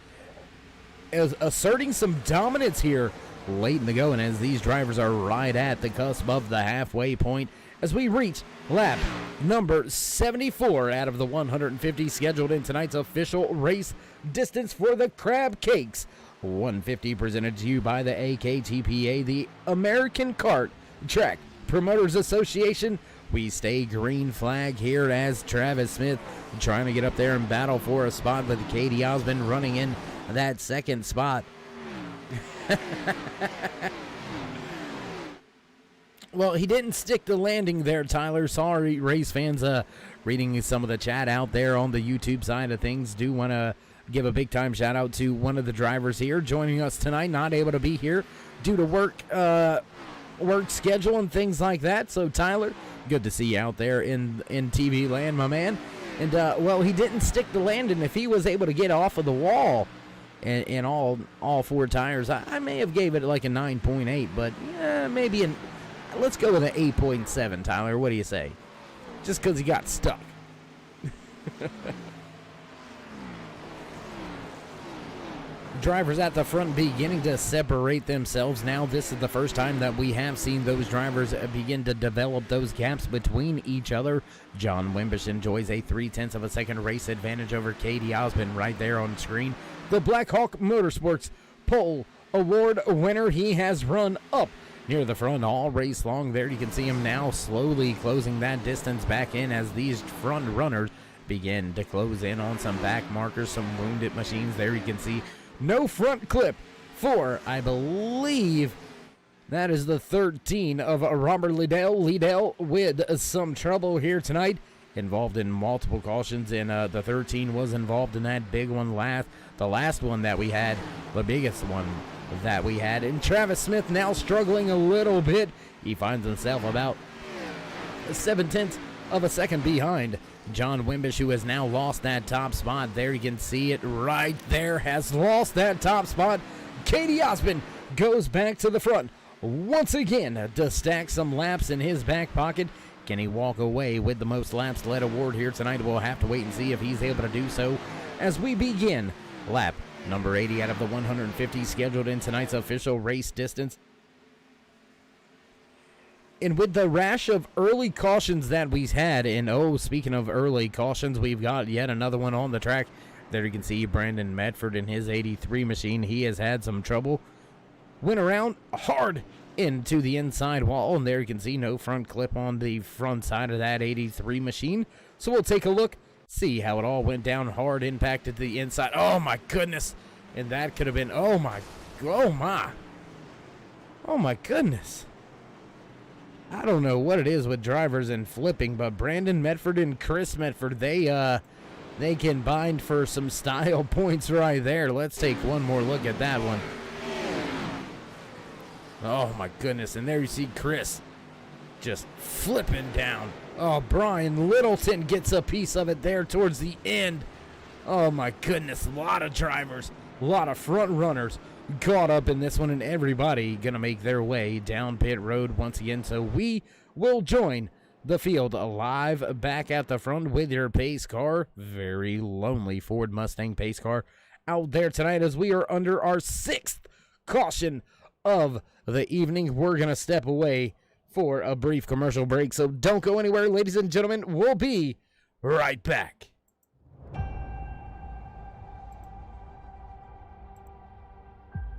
is asserting some dominance here late in the going, as these drivers are right at the cusp of the halfway point as we reach lap number 74 out of the 150 scheduled in tonight's official race distance for the Crab Cakes 150, presented to you by the AKTPA, the American Kart Track Promoters Association. We stay green flag here as Travis Smith trying to get up there and battle for a spot with Katie Osmond running in that second spot. Well, he didn't stick the landing there, Tyler. Sorry, race fans. Reading some of the chat out there on the YouTube side of things. Do want to give a big time shout out to one of the drivers here joining us tonight. Not able to be here due to work schedule and things like that. So, Tyler, good to see you out there in TV land, my man. And, well, he didn't stick the landing. If he was able to get off of the wall and all 4 tires, I may have gave it like a 9.8, but maybe let's go with an 8.7, Tyler. What do you say? Just because he got stuck. Drivers at the front beginning to separate themselves now. This is the first time that we have seen those drivers begin to develop those gaps between each other. John Wimbish enjoys a 0.3 of a second race advantage over Katie Osmond right there on screen. The Black Hawk Motorsports Pole Award winner. He has run up near the front all race long. There you can see him now slowly closing that distance back in as these front runners begin to close in on some back markers, some wounded machines. There you can see no front clip for, I believe, that is the 13 of Robert Liddell. Liddell with some trouble here tonight, involved in multiple cautions, and the 13 was involved in that big one the last one that we had, the biggest one that we had. And Travis Smith now struggling a little bit. He finds himself about 0.7 of a second behind John Wimbish, who has now lost that top spot. There you can see it right there, has lost that top spot. Katie Osmond goes back to the front once again to stack some laps in his back pocket. Can he walk away with the most laps led award here tonight? We'll have to wait and see if he's able to do so as we begin lap number 80 out of the 150 scheduled in tonight's official race distance. And with the rash of early cautions that we've had, and speaking of early cautions, we've got yet another one on the track. There you can see Brandon Medford in his 83 machine. He has had some trouble. Went around hard into the inside wall, and there you can see no front clip on the front side of that 83 machine. So we'll take a look, see how it all went down. Hard impacted the inside. Oh my goodness. And that could have been, oh my goodness. I don't know what it is with drivers and flipping, but Brandon Medford and Chris Medford, they combined for some style points right there. Let's take one more look at that one. Oh my goodness, and there you see Chris just flipping down. Oh, Brian Littleton gets a piece of it there towards the end. Oh my goodness, a lot of drivers, a lot of front runners caught up in this one, and everybody gonna make their way down pit road once again. So we will join the field live back at the front with your pace car. Very lonely Ford Mustang pace car out there tonight as we are under our 6th caution of the evening. We're gonna step away for a brief commercial break, so don't go anywhere, ladies and gentlemen. We'll be right back.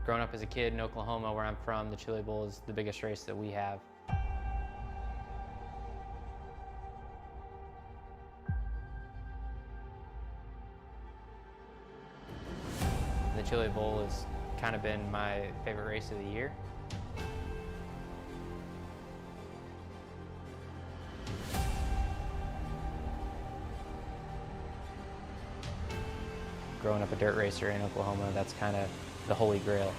Growing up as a kid in Oklahoma, where I'm from, the Chili Bowl is the biggest race that we have. The Chili Bowl has kind of been my favorite race of the year. Growing up a dirt racer in Oklahoma, that's kind of the holy grail.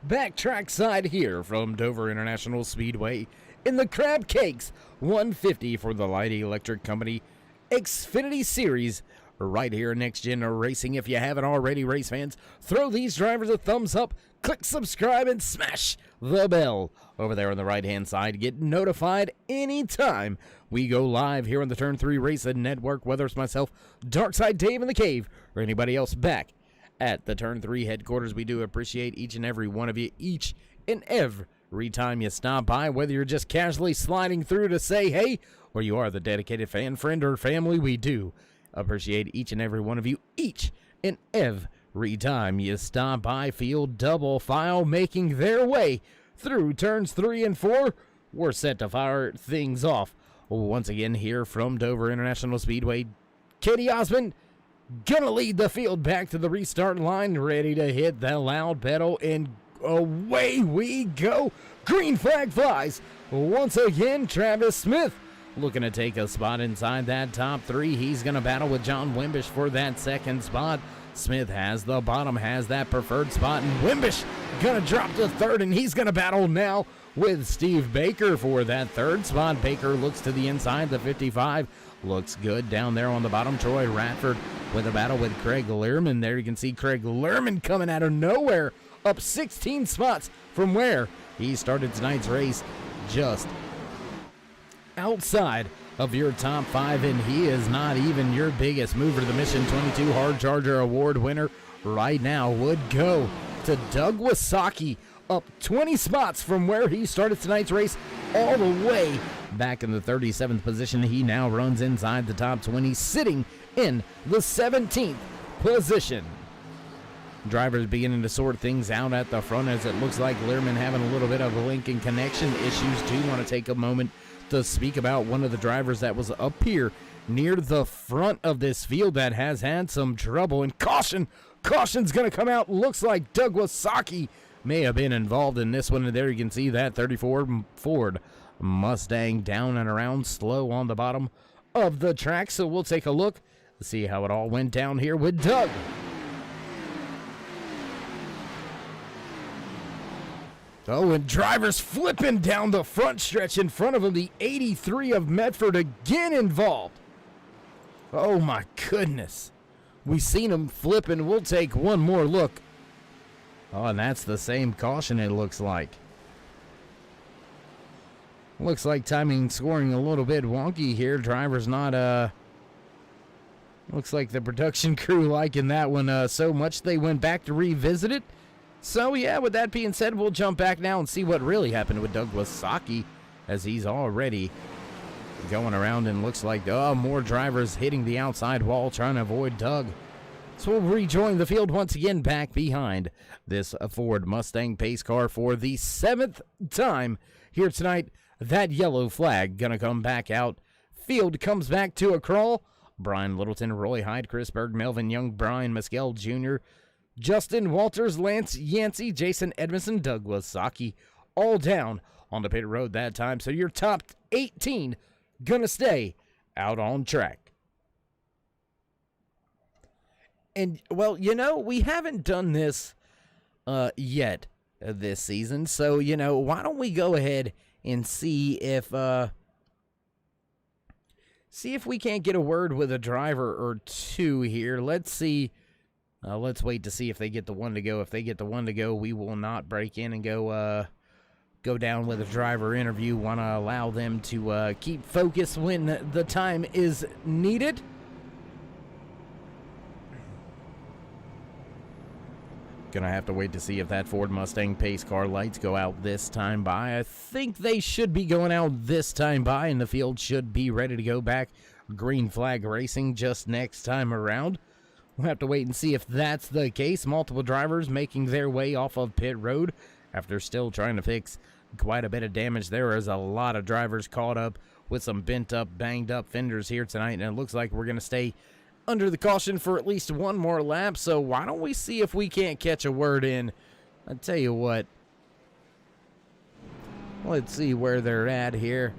backtrack side here from Dover International Speedway in the Crab Cakes 150 for the Light Electric Company Xfinity Series right here in Next Gen Racing. If you haven't already, race fans, throw these drivers a thumbs up, click subscribe, and smash the bell over there on the right-hand side. Get notified anytime we go live here on the Turn 3 Racing Network, whether it's myself, Darkside Dave in the Cave, or anybody else back at the Turn 3 headquarters. We do appreciate each and every one of you, each and every time you stop by, whether you're just casually sliding through to say hey, or you are the dedicated fan, friend, or family. We do appreciate each and every one of you, each and every time you stop by. Field double file making their way through turns 3 and 4. We're set to fire things off once again here from Dover International Speedway. Katie Osmond gonna lead the field back to the restart line, ready to hit the loud pedal, and away we go. Green flag flies once again. Travis Smith looking to take a spot inside that top 3. He's gonna battle with John Wimbish for that second spot. Smith has the bottom, has that preferred spot, and Wimbish gonna drop to 3rd, and he's gonna battle now with Steve Baker for that 3rd spot. Baker looks to the inside, the 55 looks good down there on the bottom. Troy Radford with a battle with Craig Lehrman. There you can see Craig Lehrman coming out of nowhere, up 16 spots from where he started tonight's race, just outside of your top 5, and he is not even your biggest mover. The Mission 22 Hard Charger Award winner right now would go to Doug Wasaki, up 20 spots from where he started tonight's race, all the way back in the 37th position. He now runs inside the top 20, sitting in the 17th position. Drivers beginning to sort things out at the front, as it looks like Lehrman having a little bit of Lincoln connection issues. Do want to take a moment to speak about one of the drivers that was up here near the front of this field that has had some trouble. And caution's going to come out. Looks like Doug Wasaki may have been involved in this one. And there you can see that 34 Ford Mustang down and around, slow on the bottom of the track. So we'll take a look, see how it all went down here with Doug. Oh, and drivers flipping down the front stretch in front of him. The 83 of Medford again involved. Oh, my goodness. We seen him flipping. We'll take one more look. Oh, and that's the same caution, it looks like. Looks like timing scoring a little bit wonky here. Drivers not, looks like the production crew liking that one so much they went back to revisit it. So, yeah, with that being said, we'll jump back now and see what really happened with Doug Wasaki, as he's already going around, and looks like, more drivers hitting the outside wall trying to avoid Doug. So we'll rejoin the field once again back behind this Ford Mustang pace car for the 7th time here tonight. That yellow flag gonna come back out. Field comes back to a crawl. Brian Littleton, Roy Hyde, Chris Berg, Melvin Young, Brian Mescal Jr., Justin Walters, Lance Yancey, Jason Edmondson, Doug Wasaki, all down on the pit road that time. So your top 18 gonna stay out on track. And, well, you know, we haven't done this yet this season. So, you know, why don't we go ahead and see if we can't get a word with a driver or two here. Let's see. Let's wait to see if they get the one to go. If they get the one to go, we will not break in and go down with a driver interview. Want to allow them to keep focus when the time is needed. Gonna have to wait to see if that Ford Mustang pace car lights go out this time by. I think they should be going out this time by, and the field should be ready to go back. Green flag racing just next time around. We'll have to wait and see if that's the case. Multiple drivers making their way off of pit road after still trying to fix quite a bit of damage. There is a lot of drivers caught up with some bent up, banged up fenders here tonight, and it looks like we're going to stay under the caution for at least one more lap. So why don't we see if we can't catch a word in? I'll tell you what. Let's see where they're at here.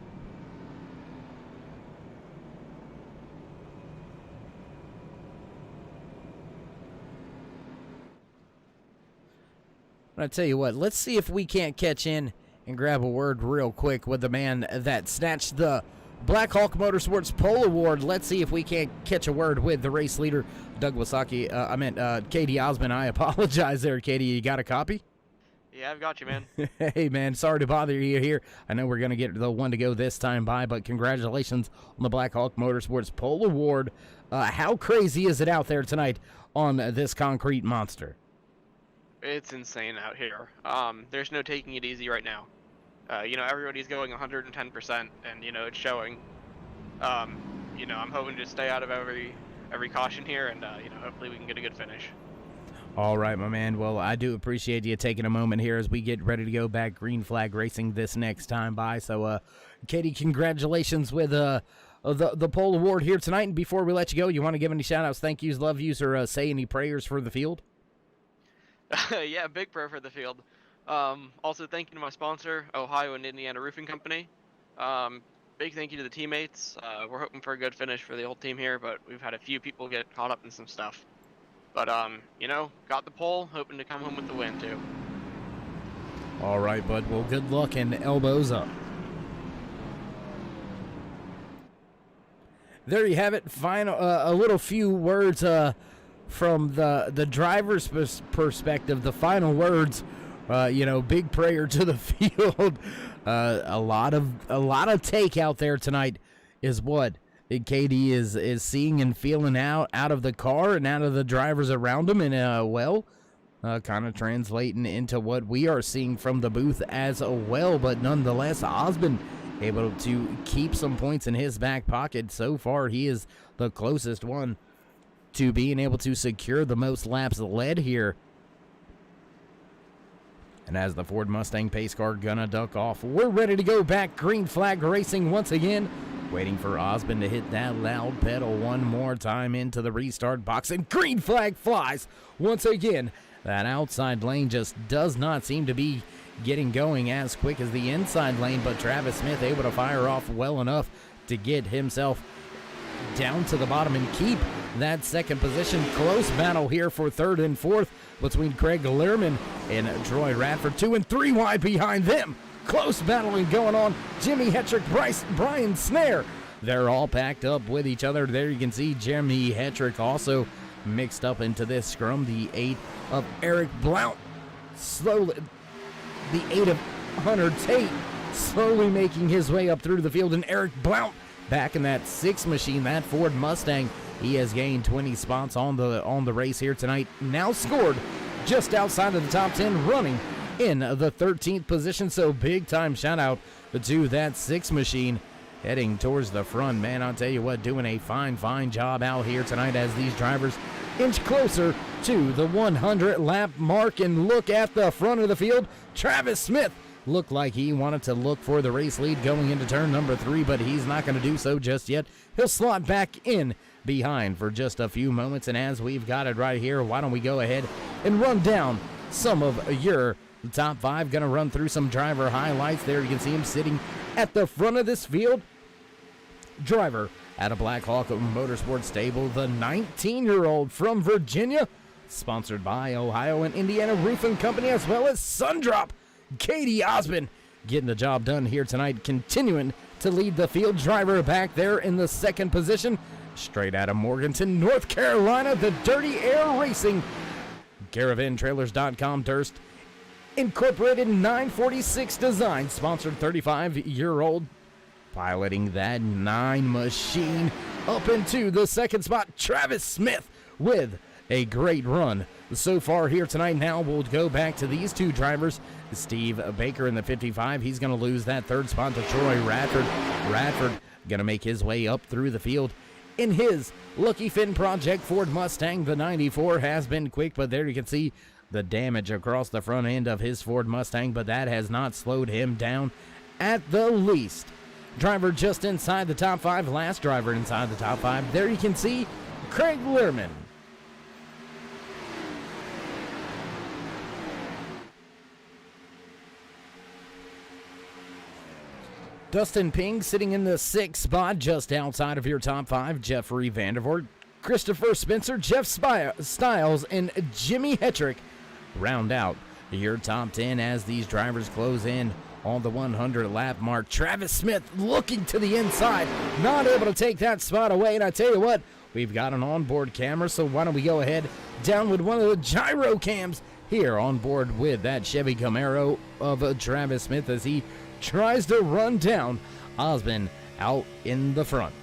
I tell you what, let's see if we can't catch in and grab a word real quick with the man that snatched the Black Hawk Motorsports Pole Award. Let's see if we can't catch a word with the race leader, Doug Wasaki. Katie Osmond. I apologize there, Katie. You got a copy? Yeah, I've got you, man. Hey, man, sorry to bother you here. I know we're going to get the one to go this time by, but congratulations on the Black Hawk Motorsports Pole Award. How crazy is it out there tonight on this concrete monster? It's insane out here. There's no taking it easy right now. Everybody's going 110%, and, it's showing. I'm hoping to stay out of every caution here, and, hopefully we can get a good finish. All right, my man. Well, I do appreciate you taking a moment here as we get ready to go back green flag racing this next time by. So, Katie, congratulations with the pole award here tonight. And before we let you go, you want to give any shout-outs, thank yous, love yous, or say any prayers for the field? Yeah, big prayer for the field. Also, thank you to my sponsor, Ohio and Indiana Roofing Company. Big thank you to the teammates. We're hoping for a good finish for the whole team here, but we've had a few people get caught up in some stuff. But, got the pole, hoping to come home with the win, too. All right, bud. Well, good luck and elbows up. There you have it. Final, a little few words from the driver's perspective. The final words, big prayer to the field. A lot of take out there tonight is what Katie is seeing and feeling out of the car and out of the drivers around him, and kind of translating into what we are seeing from the booth as well. But nonetheless, Osmond able to keep some points in his back pocket. So far, he is the closest one to being able to secure the most laps led here. And as the Ford Mustang pace car gonna duck off, we're ready to go back green flag racing once again. Waiting for Osmond to hit that loud pedal one more time into the restart box, and green flag flies once again. That outside lane just does not seem to be getting going as quick as the inside lane, but Travis Smith able to fire off well enough to get himself down to the bottom and keep that second position. Close battle here for third and fourth between Craig Lehrman and Troy Radford. 2 and 3 wide behind them. Close battling going on. Jimmy Hetrick, Brian Snare. They're all packed up with each other. There you can see Jimmy Hetrick also mixed up into this scrum. The 8 of Eric Blount slowly. The 8 of Hunter Tate slowly making his way up through the field. And Eric Blount back in that 6 machine, that Ford Mustang. He has gained 20 spots on the race here tonight. Now scored just outside of the top 10, running in the 13th position. So big time shout out to that 6 machine heading towards the front. Man, I'll tell you what, doing a fine job out here tonight as these drivers inch closer to the 100 lap mark. And look at the front of the field. Travis Smith looked like he wanted to look for the race lead going into turn number 3, but he's not going to do so just yet. He'll slot back in behind for just a few moments. And as we've got it right here, why don't we go ahead and run down some of your top 5. Gonna run through some driver highlights. There you can see him sitting at the front of this field. Driver at a Black Hawk Motorsports stable, the 19-year-old from Virginia, sponsored by Ohio and Indiana Roofing Company, as well as Sundrop. Katie Osmond getting the job done here tonight, continuing to lead the field. Driver back there in the second position, straight out of Morganton, North Carolina, the Dirty Air Racing, CaravanTrailers.com, Durst Incorporated 946 design, sponsored 35-year-old, piloting that 9 machine up into the second spot. Travis Smith with a great run so far here tonight. Now we'll go back to these 2 drivers. Steve Baker in the 55. He's going to lose that third spot to Troy Radford. Radford going to make his way up through the field in his Lucky Finn Project Ford Mustang. The 94 has been quick, but there you can see the damage across the front end of his Ford Mustang, but that has not slowed him down at the least. Driver just inside the top 5, last driver inside the top 5. There you can see Craig Lehrman. Dustin Ping sitting in the 6th spot, just outside of your top 5. Jeffrey Vandervoort, Christopher Spencer, Jeff Stiles, and Jimmy Hetrick round out your top 10 as these drivers close in on the 100 lap mark. Travis Smith looking to the inside, not able to take that spot away. And I tell you what, we've got an onboard camera, so why don't we go ahead down with one of the gyro cams here on board with that Chevy Camaro of Travis Smith as he tries to run down Osmond out in the front.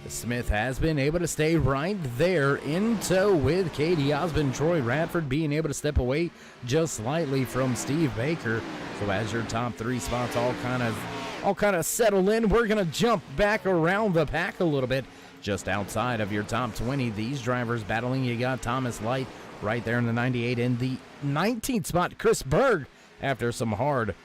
Smith has been able to stay right there in tow with Katie Osmond. Troy Radford being able to step away just slightly from Steve Baker. So as your top 3 spots all kind of settle in, we're going to jump back around the pack a little bit. Just outside of your top 20, these drivers battling. You got Thomas Light right there in the 98. In the 19th spot, Chris Berg, after some hard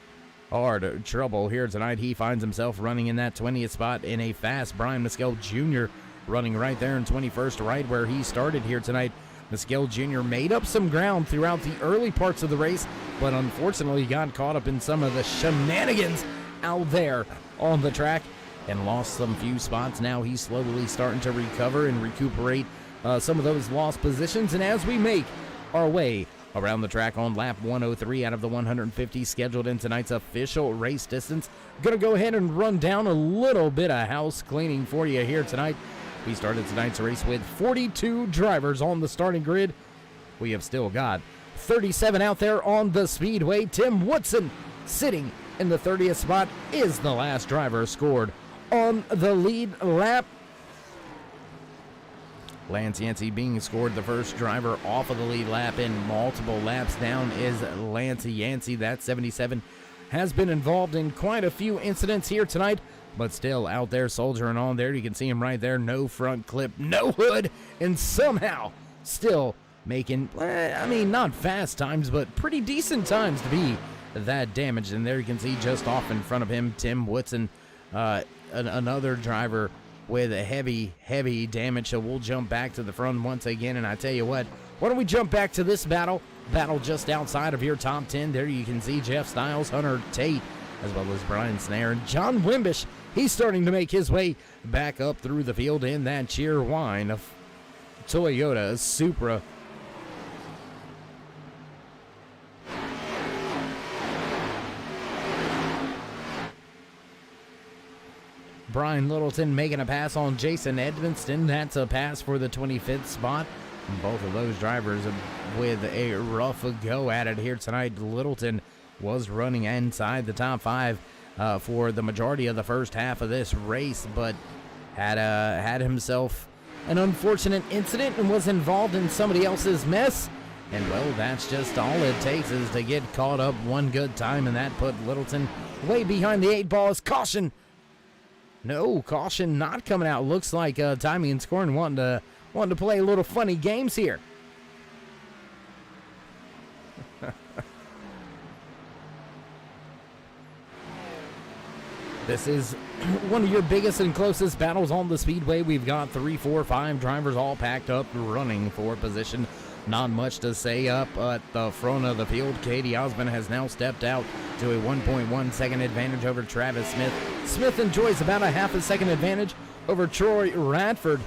trouble here tonight, he finds himself running in that 20th spot in a fast. Brian Mescal Jr. running right there in 21st, right where he started here tonight. Mescal Jr. made up some ground throughout the early parts of the race, but unfortunately got caught up in some of the shenanigans out there on the track and lost some few spots. Now he's slowly starting to recover and recuperate some of those lost positions. And as we make our way around the track on lap 103 out of the 150 scheduled in tonight's official race distance, gonna go ahead and run down a little bit of house cleaning for you here tonight. We started tonight's race with 42 drivers on the starting grid. We have still got 37 out there on the speedway. Tim Woodson sitting in the 30th spot is the last driver scored on the lead lap. Lance Yancey being scored the first driver off of the lead lap, and multiple laps down is Lance Yancey. That 77 has been involved in quite a few incidents here tonight, but still out there soldiering on there. You can see him right there, no front clip, no hood, and somehow still making, not fast times, but pretty decent times to be that damaged. And there you can see just off in front of him, Tim Woodson, another driver with a heavy damage. So we'll jump back to the front once again. And I tell you what, why don't we jump back to this battle just outside of your top 10. There you can see Jeff Stiles, Hunter Tate, as well as Brian Snare. And John Wimbish, he's starting to make his way back up through the field in that Cheerwine of Toyota Supra. Brian Littleton making a pass on Jason Edmonston. That's a pass for the 25th spot. Both of those drivers with a rough go at it here tonight. Littleton was running inside the top 5 for the majority of the first half of this race, but had himself an unfortunate incident and was involved in somebody else's mess. And, well, that's just all it takes is to get caught up one good time, and that put Littleton way behind the 8 ball. As caution. No, caution not coming out. Looks like Timing and Scoring wanting to play a little funny games here. This is one of your biggest and closest battles on the speedway. We've got 3, 4, 5 drivers all packed up running for position. Not much to say up at the front of the field. Katie Osmond has now stepped out to a 1.1 second advantage over Travis Smith. Smith enjoys about a half a second advantage over Troy Radford,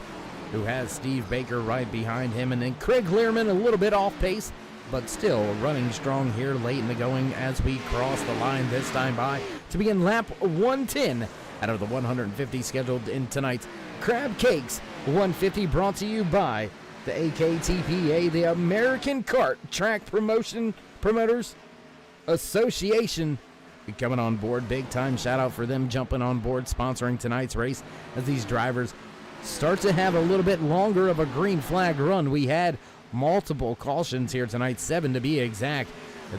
who has Steve Baker right behind him. And then Craig Learman a little bit off pace, but still running strong here late in the going as we cross the line this time by to begin lap 110 out of the 150 scheduled in tonight's Crab Cakes 150, brought to you by the AKTPA, the American Kart Track Promoters Association. Coming on board, big time shout out for them jumping on board, sponsoring tonight's race as these drivers start to have a little bit longer of a green flag run. We had multiple cautions here tonight, 7 to be exact.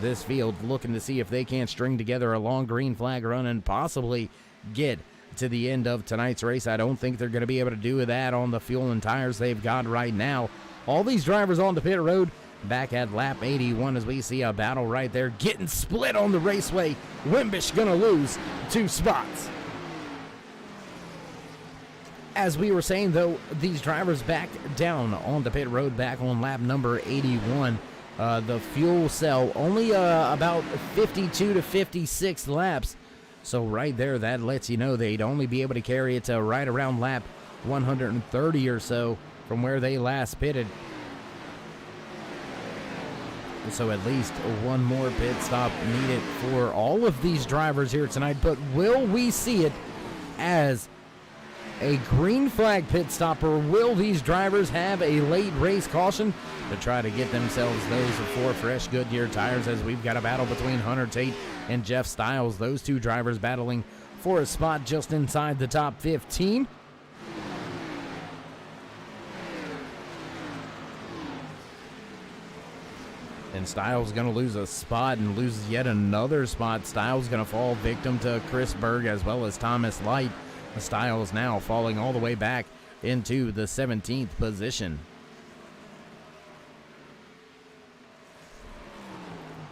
This field looking to see if they can't string together a long green flag run and possibly get to the end of tonight's race. I don't think they're going to be able to do that on the fuel and tires they've got right now. All these drivers on the pit road back at lap 81 as we see a battle right there getting split on the raceway. Wimbish going to lose 2 spots. As we were saying, though, these drivers back down on the pit road back on lap number 81. The fuel cell only about 52 to 56 laps. So right there, that lets you know they'd only be able to carry it to right around lap 130 or so from where they last pitted. So at least one more pit stop needed for all of these drivers here tonight. But will we see it as a green flag pit stop, or will these drivers have a late race caution to try to get themselves those 4 fresh Goodyear tires, as we've got a battle between Hunter Tate and Jeff Stiles, those two drivers battling for a spot just inside the top 15. And Stiles going to lose a spot and loses yet another spot. Stiles going to fall victim to Chris Berg as well as Thomas Light. Stiles now falling all the way back into the 17th position.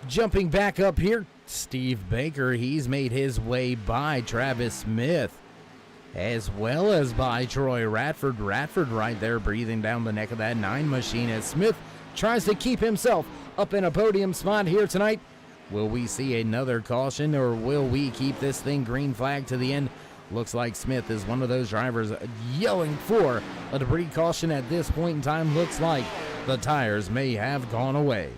Jumping back up here, Steve Baker, he's made his way by Travis Smith as well as by Troy Radford. Radford right there breathing down the neck of that 9 machine as Smith tries to keep himself up in a podium spot here tonight. Will we see another caution, or will we keep this thing green flag to the end? Looks like Smith is one of those drivers yelling for a debris caution at this point in time. Looks like the tires may have gone away.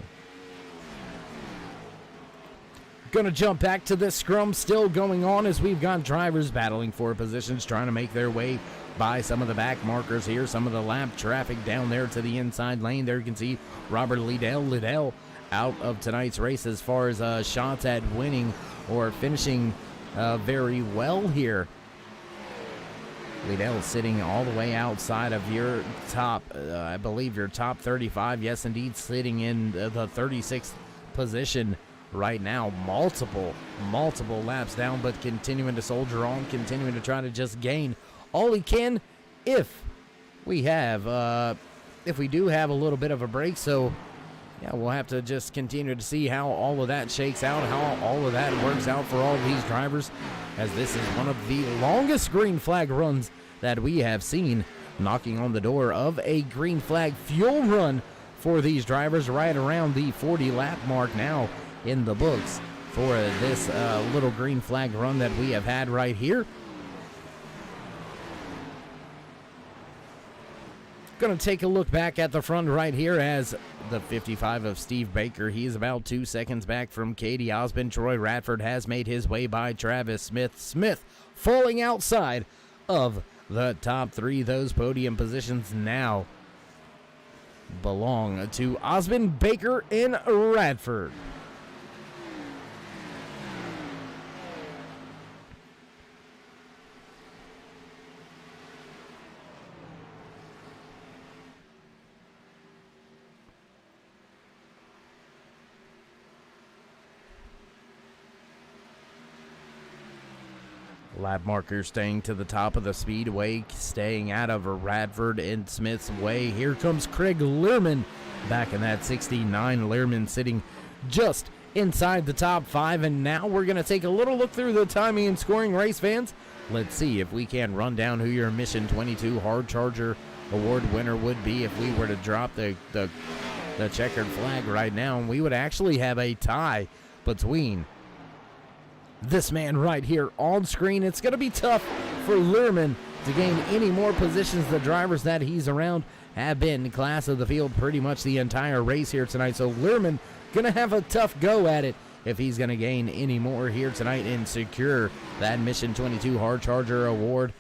Gonna jump back to this scrum still going on as we've got drivers battling for positions, trying to make their way by some of the back markers here, some of the lap traffic down there to the inside lane. There you can see Robert Liddell out of tonight's race as far as shots at winning or finishing very well here. Liddell sitting all the way outside of your top, I believe your top 35. Yes, indeed, sitting in the 36th position right now. Multiple laps down, but continuing to soldier on, continuing to try to just gain all he can if we do have a little bit of a break. So yeah, we'll have to just continue to see how all of that shakes out, how all of that works out for all of these drivers, as this is one of the longest green flag runs that we have seen, knocking on the door of a green flag fuel run for these drivers, right around the 40 lap mark now in the books for this little green flag run that we have had right here. Going to take a look back at the front right here as the 55 of Steve Baker. He is about 2 seconds back from Katie Osmond. Troy Radford has made his way by Travis Smith. Smith falling outside of the top 3. Those podium positions now belong to Osmond, Baker, and Radford. Lap marker staying to the top of the speedway, staying out of Radford and Smith's way. Here comes Craig Learman back in that 69. Learman sitting just inside the top 5. And now we're going to take a little look through the timing and scoring, race fans. Let's see if we can run down who your Mission 22 Hard Charger Award winner would be if we were to drop the checkered flag right now. And we would actually have a tie between this man right here on screen. It's going to be tough for Learman to gain any more positions. The drivers that he's around have been class of the field pretty much the entire race here tonight. So Learman going to have a tough go at it if he's going to gain any more here tonight and secure that Mission 22 Hard Charger Award.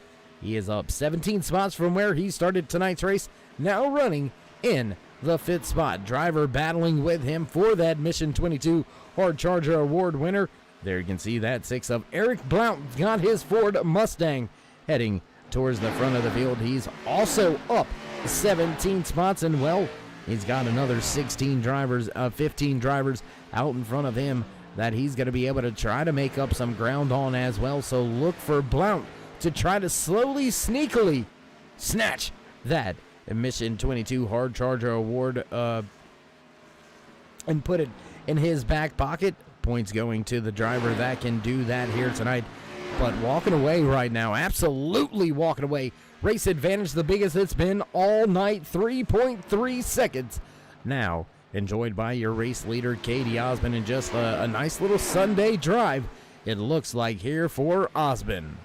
He is up 17 spots from where he started tonight's race, now running in the 5th spot. Driver battling with him for that Mission 22 Hard Charger Award winner. There you can see that 6 of Eric Blount got his Ford Mustang heading towards the front of the field. He's also up 17 spots, and well, he's got another 15 drivers out in front of him that he's going to be able to try to make up some ground on as well. So look for Blount to try to slowly, sneakily snatch that Mission 22 Hard Charger Award and put it in his back pocket. Points going to the driver that can do that here tonight. But walking away right now, absolutely walking away Race advantage, the biggest it's been all night, 3.3 seconds. Now, enjoyed by your race leader, Katie Osmond, in just a nice little Sunday drive, it looks like here for Osmond.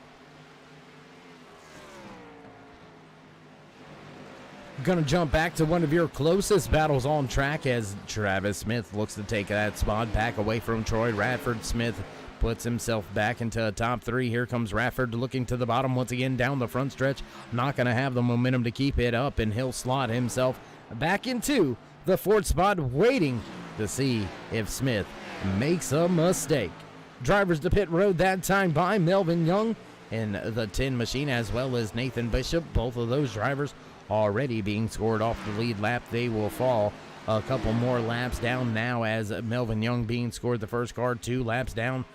Gonna jump back to one of your closest battles on track as Travis Smith looks to take that spot back away from Troy Radford. Smith puts himself back into a top 3. Here comes Radford looking to the bottom once again down the front stretch. Not going to have the momentum to keep it up, and he'll slot himself back into the 4th spot, waiting to see if Smith makes a mistake. Drivers to pit road that time by Melvin Young in the 10 machine, as well as Nathan Bishop. Both of those drivers already being scored off the lead lap. They will fall a couple more laps down now as Melvin Young being scored the first car 2 laps down.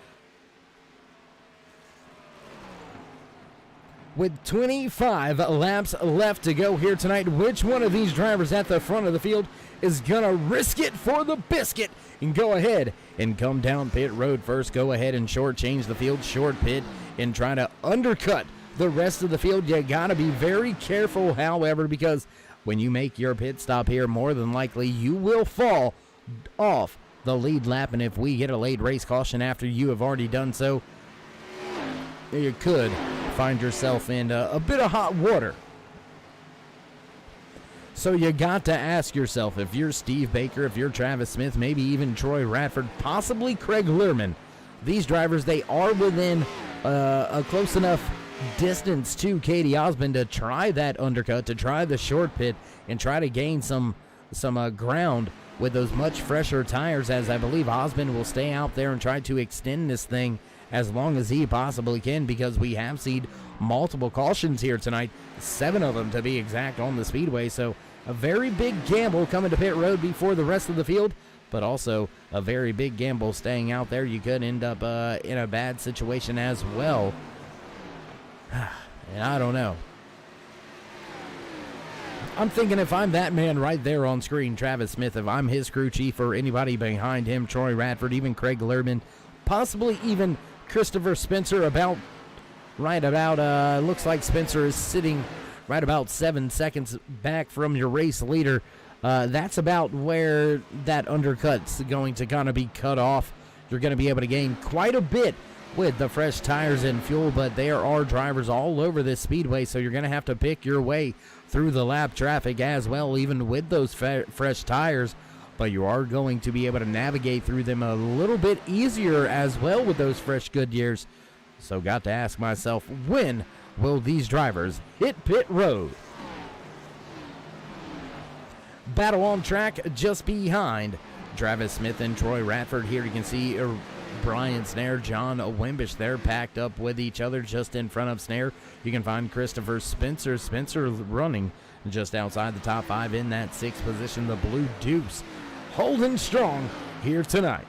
With 25 laps left to go here tonight, which one of these drivers at the front of the field is going to risk it for the biscuit and go ahead and come down pit road first? Go ahead and shortchange the field, short pit, and try to undercut the rest of the field. You got to be very careful, however, because when you make your pit stop here, more than likely you will fall off the lead lap. And if we get a late race caution after you have already done so, you could find yourself in a bit of hot water. So you got to ask yourself, if you're Steve Baker, if you're Travis Smith, maybe even Troy Radford, possibly Craig Lehrman, these drivers, they are within a close enough distance to Katie Osmond to try that undercut, to try the short pit, and try to gain some ground with those much fresher tires, as I believe Osmond will stay out there and try to extend this thing as long as he possibly can, because we have seen multiple cautions here tonight, 7 of them to be exact on the speedway. So a very big gamble coming to pit road before the rest of the field, but also a very big gamble staying out there. You could end up in a bad situation as well. And I don't know. I'm thinking, if I'm that man right there on screen, Travis Smith, if I'm his crew chief or anybody behind him, Troy Radford, even Craig Lehrman, possibly even Christopher Spencer, looks like Spencer is sitting right about 7 seconds back from your race leader. That's about where that undercut's going to kind of be cut off. You're going to be able to gain quite a bit with the fresh tires and fuel, but there are drivers all over this speedway, so you're going to have to pick your way through the lap traffic as well, even with those fresh tires. But you are going to be able to navigate through them a little bit easier as well with those fresh Goodyears. So got to ask myself, when will these drivers hit pit road? Battle on track just behind Travis Smith and Troy Radford. Here you can see Brian Snare, John Wimbish there packed up with each other just in front of Snare. You can find Christopher Spencer. Spencer running just outside the top 5 in that 6th position. The Blue Deuce holding strong here tonight.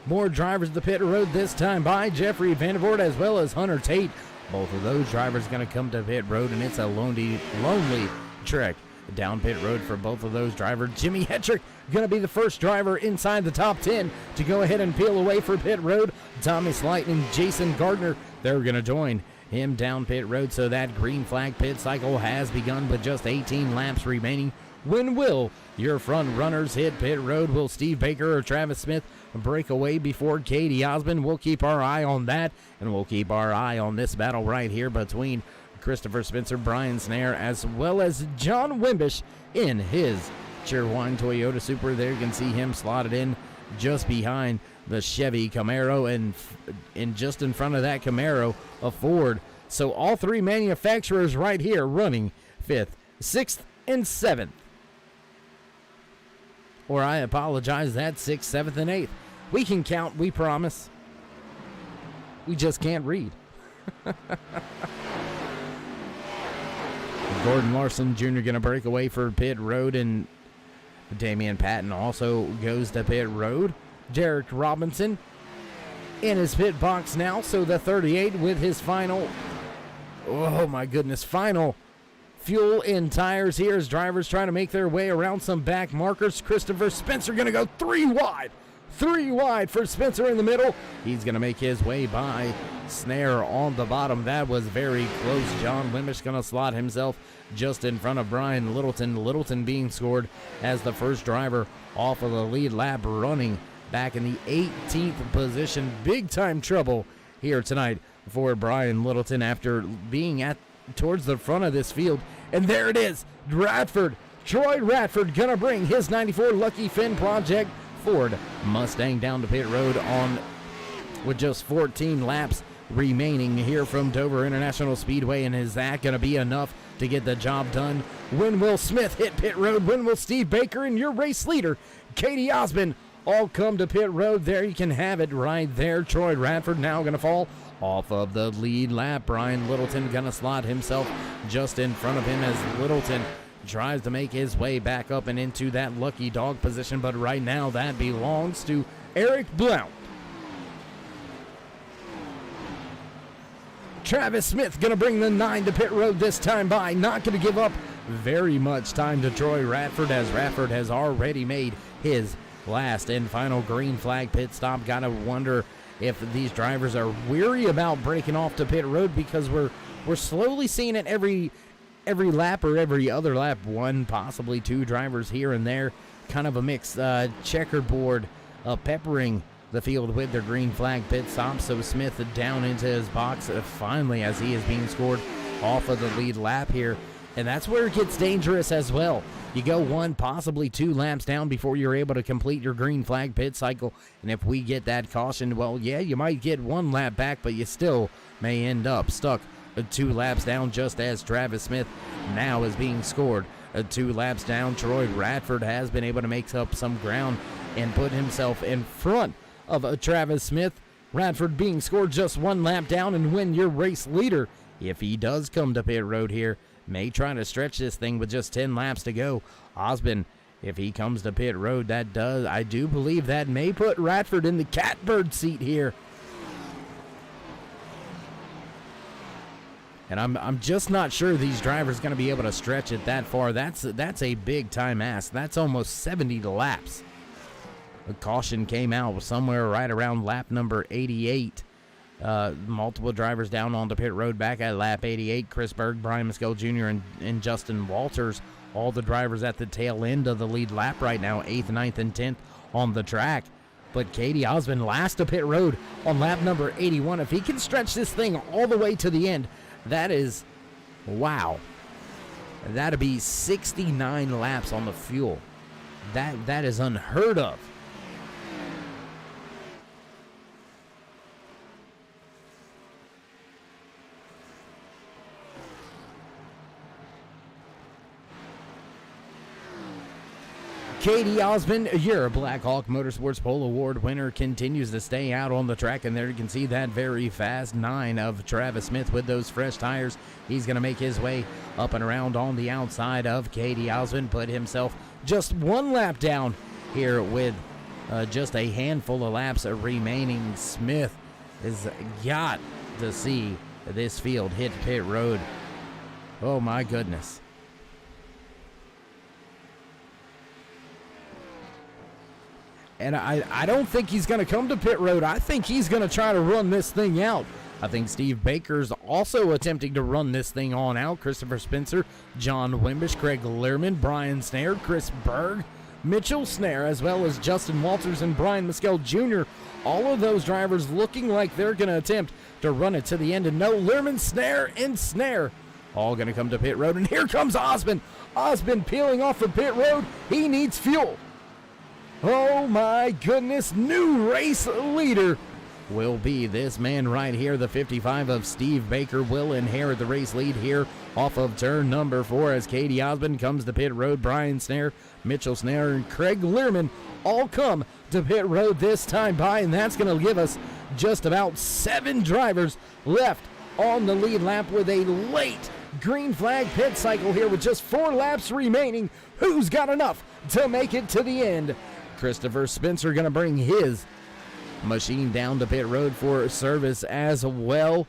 More drivers to the pit road, this time by Jeffrey Vandervoort as well as Hunter Tate. Both of those drivers going to come to pit road, and it's a lonely trek down pit road for both of those drivers. Jimmy Hetrick going to be the first driver inside the top 10 to go ahead and peel away for pit road. Tommy Slight and Jason Gardner, they're going to join him down pit road. So that green flag pit cycle has begun with just 18 laps remaining. When will your front runners hit pit road? Will Steve Baker or Travis Smith break away before Katie Osmond? We'll keep our eye on that, and we'll keep our eye on this battle right here between Christopher Spencer, Brian Snare, as well as John Wimbish in his Cheerwine Toyota Supra. There you can see him slotted in just behind the Chevy Camaro, and just in front of that Camaro, a Ford. So all 3 manufacturers right here running 5th, 6th, and 7th. Or I apologize, that's 6th, 7th, and 8th. We can count, we promise. We just can't read. Gordon Larson Jr. going to break away for pit road, and Damian Patton also goes to pit road. Derek Robinson in his pit box now. So the 38 with his final, oh my goodness, final fuel in tires here as drivers trying to make their way around some back markers. Christopher Spencer going to go 3 wide. 3 wide for Spencer in the middle. He's going to make his way by Snare on the bottom. That was very close. John Wimbish going to slot himself just in front of Brian Littleton. Littleton being scored as the first driver off of the lead lap, running back in the 18th position. Big time trouble here tonight for Brian Littleton after being towards the front of this field. And there it is. Troy Radford gonna bring his 94 Lucky Finn Project Ford Mustang down to pit road with just 14 laps remaining here from Dover International Speedway. And is that gonna be enough to get the job done? When will Smith hit pit road? When will Steve Baker and your race leader, Katie Osmond, all come to pit road? There you can have it right there. Troy Radford now gonna fall off of the lead lap. Brian Littleton gonna slot himself just in front of him as Littleton tries to make his way back up and into that lucky dog position, but right now that belongs to Eric Blount. Travis Smith gonna bring the 9 to pit road this time by. Not gonna give up very much time to Troy Radford, as Radford has already made his last and final green flag pit stop. Gotta wonder if these drivers are weary about breaking off to pit road, because we're slowly seeing it every lap or every other lap. 1, possibly 2 drivers here and there. Kind of a mixed checkerboard peppering the field with their green flag pit stop. So Smith down into his box finally, as he is being scored off of the lead lap here. And that's where it gets dangerous as well. You go 1, possibly 2 laps down before you're able to complete your green flag pit cycle. And if we get that caution, well, yeah, you might get 1 lap back, but you still may end up stuck 2 laps down, just as Travis Smith now is being scored 2 laps down. Troy Radford has been able to make up some ground and put himself in front of Travis Smith. Radford being scored just 1 lap down, and when your race leader, if he does come to pit road here, may try to stretch this thing with just 10 laps to go. Osmond, if he comes to pit road, I do believe that may put Radford in the catbird seat here. And I'm just not sure these drivers going to be able to stretch it that far. That's a big time ask. That's almost 70 laps. The caution came out somewhere right around lap number 88. Multiple drivers down on the pit road back at lap 88. Chris Berg, Brian Mescal Jr., and Justin Walters, all the drivers at the tail end of the lead lap right now, 8th, 9th, and 10th on the track. But Katie Osmond last to pit road on lap number 81. If he can stretch this thing all the way to the end, that is, wow. That'd be 69 laps on the fuel. That is unheard of. Katie Osmond, your Black Hawk Motorsports Pole Award winner, continues to stay out on the track, and there you can see that very fast 9 of Travis Smith with those fresh tires. He's going to make his way up and around on the outside of Katie Osmond, put himself just 1 lap down here with just a handful of laps remaining. Smith has got to see this field hit pit road. Oh my goodness. And I don't think he's going to come to pit road. I think he's going to try to run this thing out. I think Steve Baker's also attempting to run this thing on out. Christopher Spencer, John Wimbish, Craig Learman, Brian Snare, Chris Berg, Mitchell Snare, as well as Justin Walters and Brian Mescal Jr. All of those drivers looking like they're going to attempt to run it to the end. And no, Learman, Snare, and Snare all going to come to pit road. And here comes Osmond. Osmond peeling off the pit road. He needs fuel. Oh my goodness, new race leader will be this man right here. The 55 of Steve Baker will inherit the race lead here off of turn number 4 as Katie Osmond comes to pit road. Brian Snare, Mitchell Snare, and Craig Learman all come to pit road this time by, and that's going to give us just about 7 drivers left on the lead lap with a late green flag pit cycle here with just 4 laps remaining. Who's got enough to make it to the end? Christopher Spencer going to bring his machine down to pit road for service as well.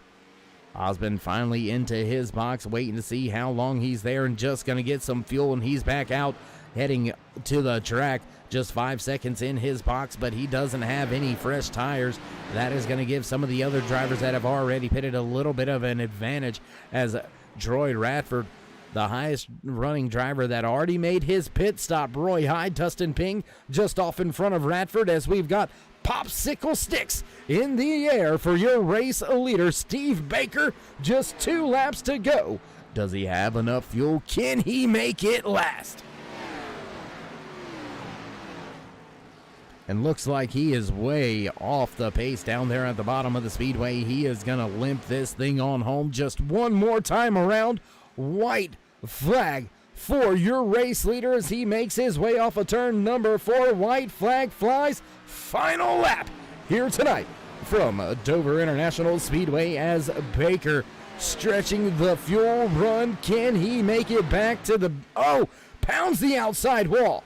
Osmond finally into his box, waiting to see how long he's there and just going to get some fuel, and he's back out heading to the track. Just 5 seconds in his box, but he doesn't have any fresh tires. That is going to give some of the other drivers that have already pitted a little bit of an advantage, as Troy Radford, the highest running driver that already made his pit stop. Roy Hyde, Dustin Ping just off in front of Radford, as we've got popsicle sticks in the air for your race leader, Steve Baker. Just 2 laps to go. Does he have enough fuel? Can he make it last? And looks like he is way off the pace down there at the bottom of the speedway. He is going to limp this thing on home just one more time around. White flag for your race leader as he makes his way off of turn number 4. White flag flies. Final lap here tonight from Dover International Speedway as Baker stretching the fuel run. Can he make it back to the... Oh, pounds the outside wall.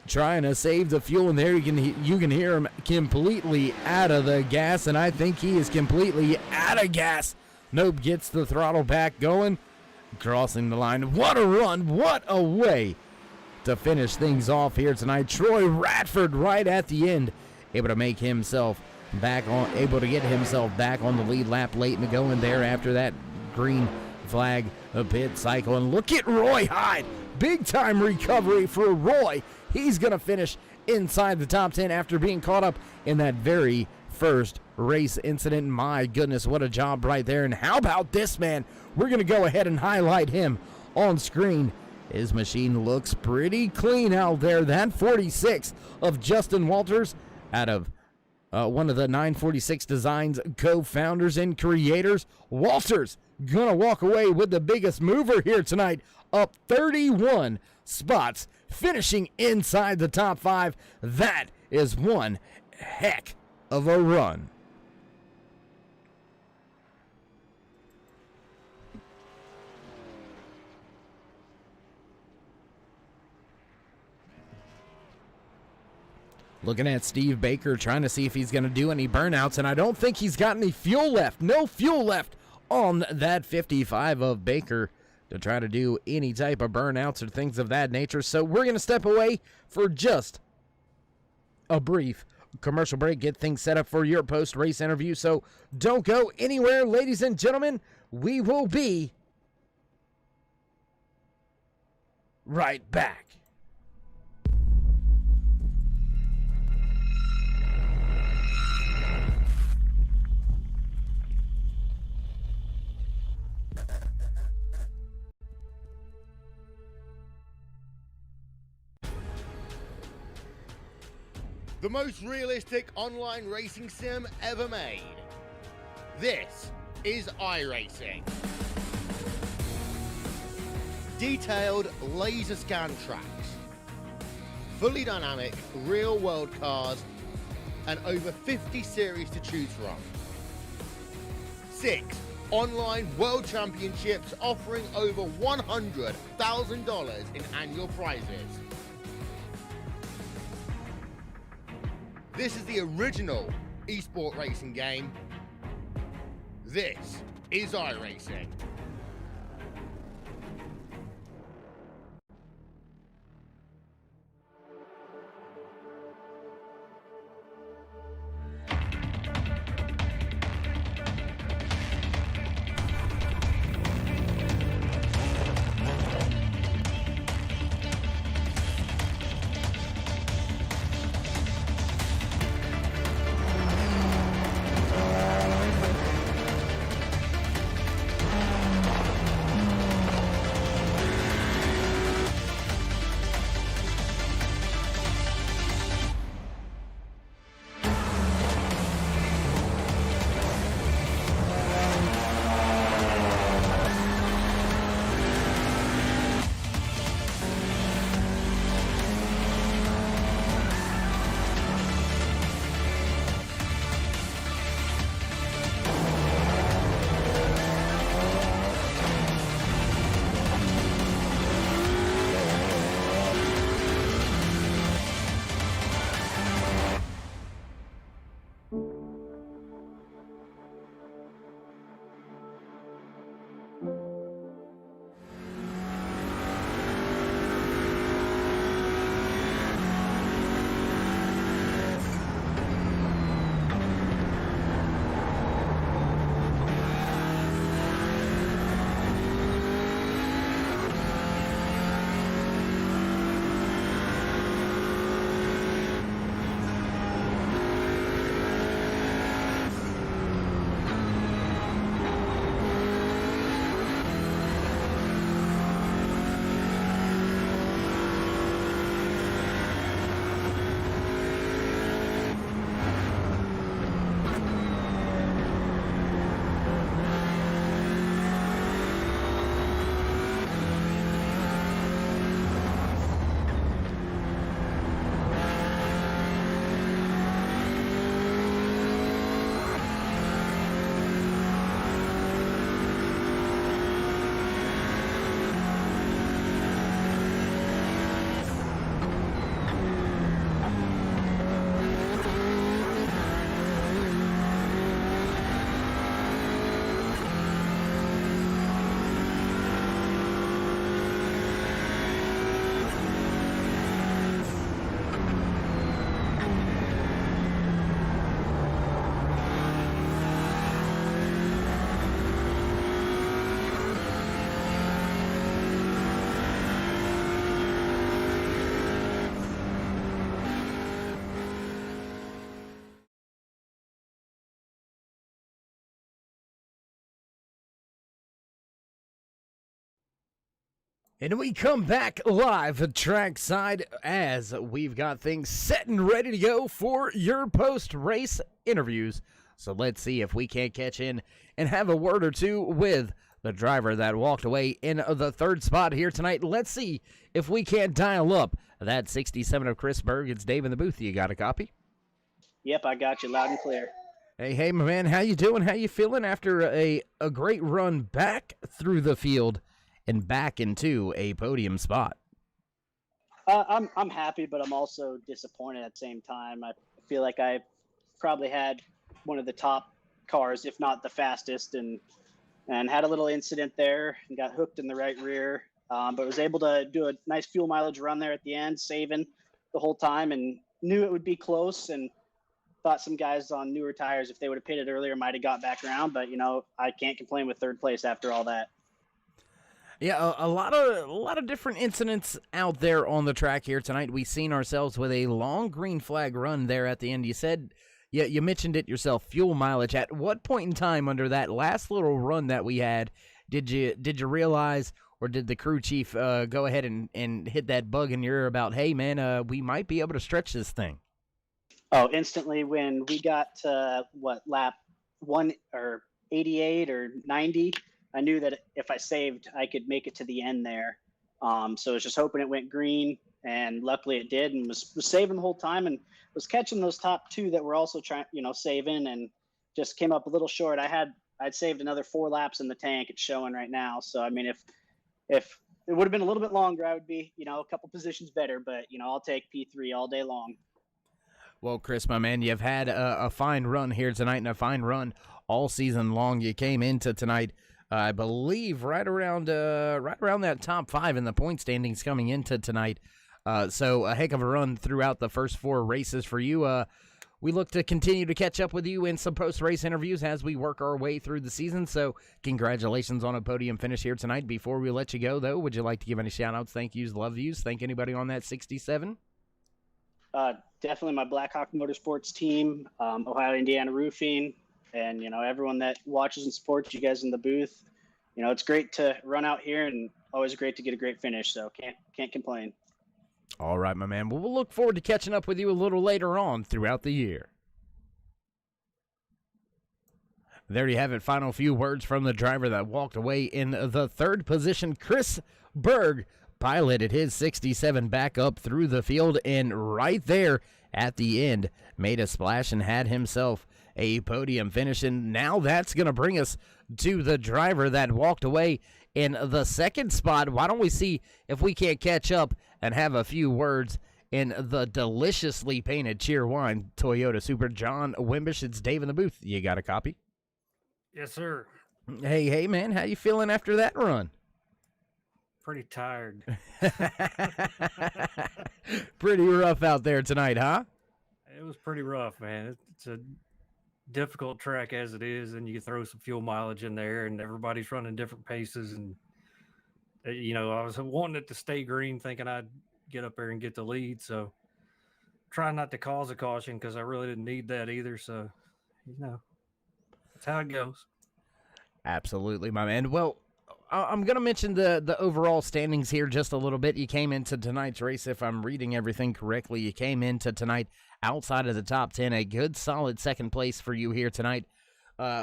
Trying to save the fuel in there. You can hear him completely out of the gas, and I think he is completely out of gas. Nope, gets the throttle back going, crossing the line. What a run, what a way to finish things off here tonight. Troy Radford right at the end, able to get himself back on the lead lap late in the going there after that green flag pit cycle. And look at Roy Hyde, big time recovery for Roy. He's going to finish inside the top 10 after being caught up in that very first race incident. My goodness, what a job right there. And how about this man? We're going to go ahead and highlight him on screen. His machine looks pretty clean out there. That 46 of Justin Walters, out of one of the 946 Designs co-founders and creators. Walters going to walk away with the biggest mover here tonight, up 31 spots, finishing inside the top 5. That is one heck of a run. Looking at Steve Baker, trying to see if he's going to do any burnouts, and I don't think he's got any fuel left. No fuel left on that 55 of Baker to try to do any type of burnouts or things of that nature. So we're going to step away for just a brief commercial break, get things set up for your post-race interview. So don't go anywhere, ladies and gentlemen. We will be right back. The most realistic online racing sim ever made. This is iRacing. Detailed laser scan tracks, fully dynamic real world cars, and over 50 series to choose from. 6 online world championships offering over $100,000 in annual prizes. This is the original esport racing game. This is iRacing. And we come back live at trackside as we've got things set and ready to go for your post-race interviews. So let's see if we can't catch in and have a word or two with the driver that walked away in the third spot here tonight. Let's see if we can't dial up that 67 of Chris Berg. It's Dave in the booth. You got a copy? Yep, I got you loud and clear. Hey, my man. How you doing? How you feeling after a great run back through the field and back into a podium spot? I'm happy, but I'm also disappointed at the same time. I feel like I probably had one of the top cars, if not the fastest, and had a little incident there and got hooked in the right rear. But was able to do a nice fuel mileage run there at the end, saving the whole time, and knew it would be close, and thought some guys on newer tires, if they would have pitted earlier, might have got back around. But I can't complain with third place after all that. Yeah, a lot of different incidents out there on the track here tonight. We've seen ourselves with a long green flag run there at the end. You said, yeah, you mentioned it yourself, fuel mileage. At what point in time under that last little run that we had did you realize, or did the crew chief go ahead and hit that bug in your ear about, hey man, we might be able to stretch this thing? Oh, instantly when we got to lap 88 or 90. I knew that if I saved, I could make it to the end there. So I was just hoping it went green, and luckily it did, and was saving the whole time, and was catching those top two that were also trying, saving, and just came up a little short. I'd saved another 4 laps in the tank. It's showing right now. So I mean, if it would have been a little bit longer, I would be, a couple positions better. But I'll take P3 all day long. Well, Chris, my man, you've had a fine run here tonight and a fine run all season long. You came into tonight, I believe, right around that top 5 in the point standings coming into tonight. So a heck of a run throughout the first 4 races for you. We look to continue to catch up with you in some post-race interviews as we work our way through the season. So congratulations on a podium finish here tonight. Before we let you go, though, would you like to give any shout-outs, thank yous, love yous, thank anybody on that 67? Definitely my Blackhawk Motorsports team, Ohio Indiana Roofing, and everyone that watches and supports you guys in the booth. It's great to run out here, and always great to get a great finish. So can't complain. All right, my man. Well, we'll look forward to catching up with you a little later on throughout the year. There you have it. Final few words from the driver that walked away in the third position. Chris Berg piloted his 67 back up through the field, and right there at the end made a splash and had himself a podium finish. And now that's going to bring us to the driver that walked away in the second spot. Why don't we see if we can't catch up and have a few words in the deliciously painted Cheerwine Toyota Supra. John Wimbish, it's Dave in the booth. You got a copy? Yes, sir. Hey, man, how you feeling after that run? Pretty tired. Pretty rough out there tonight, huh? It was pretty rough, man. It's a difficult track as it is, and you throw some fuel mileage in there, and everybody's running different paces. And I was wanting it to stay green, thinking I'd get up there and get the lead. So trying not to cause a caution because I really didn't need that either. So that's how it goes. Absolutely, my man. Well, I'm going to mention the overall standings here just a little bit. You came into tonight's race, if I'm reading everything correctly, you came into tonight outside of the top 10, a good solid second place for you here tonight.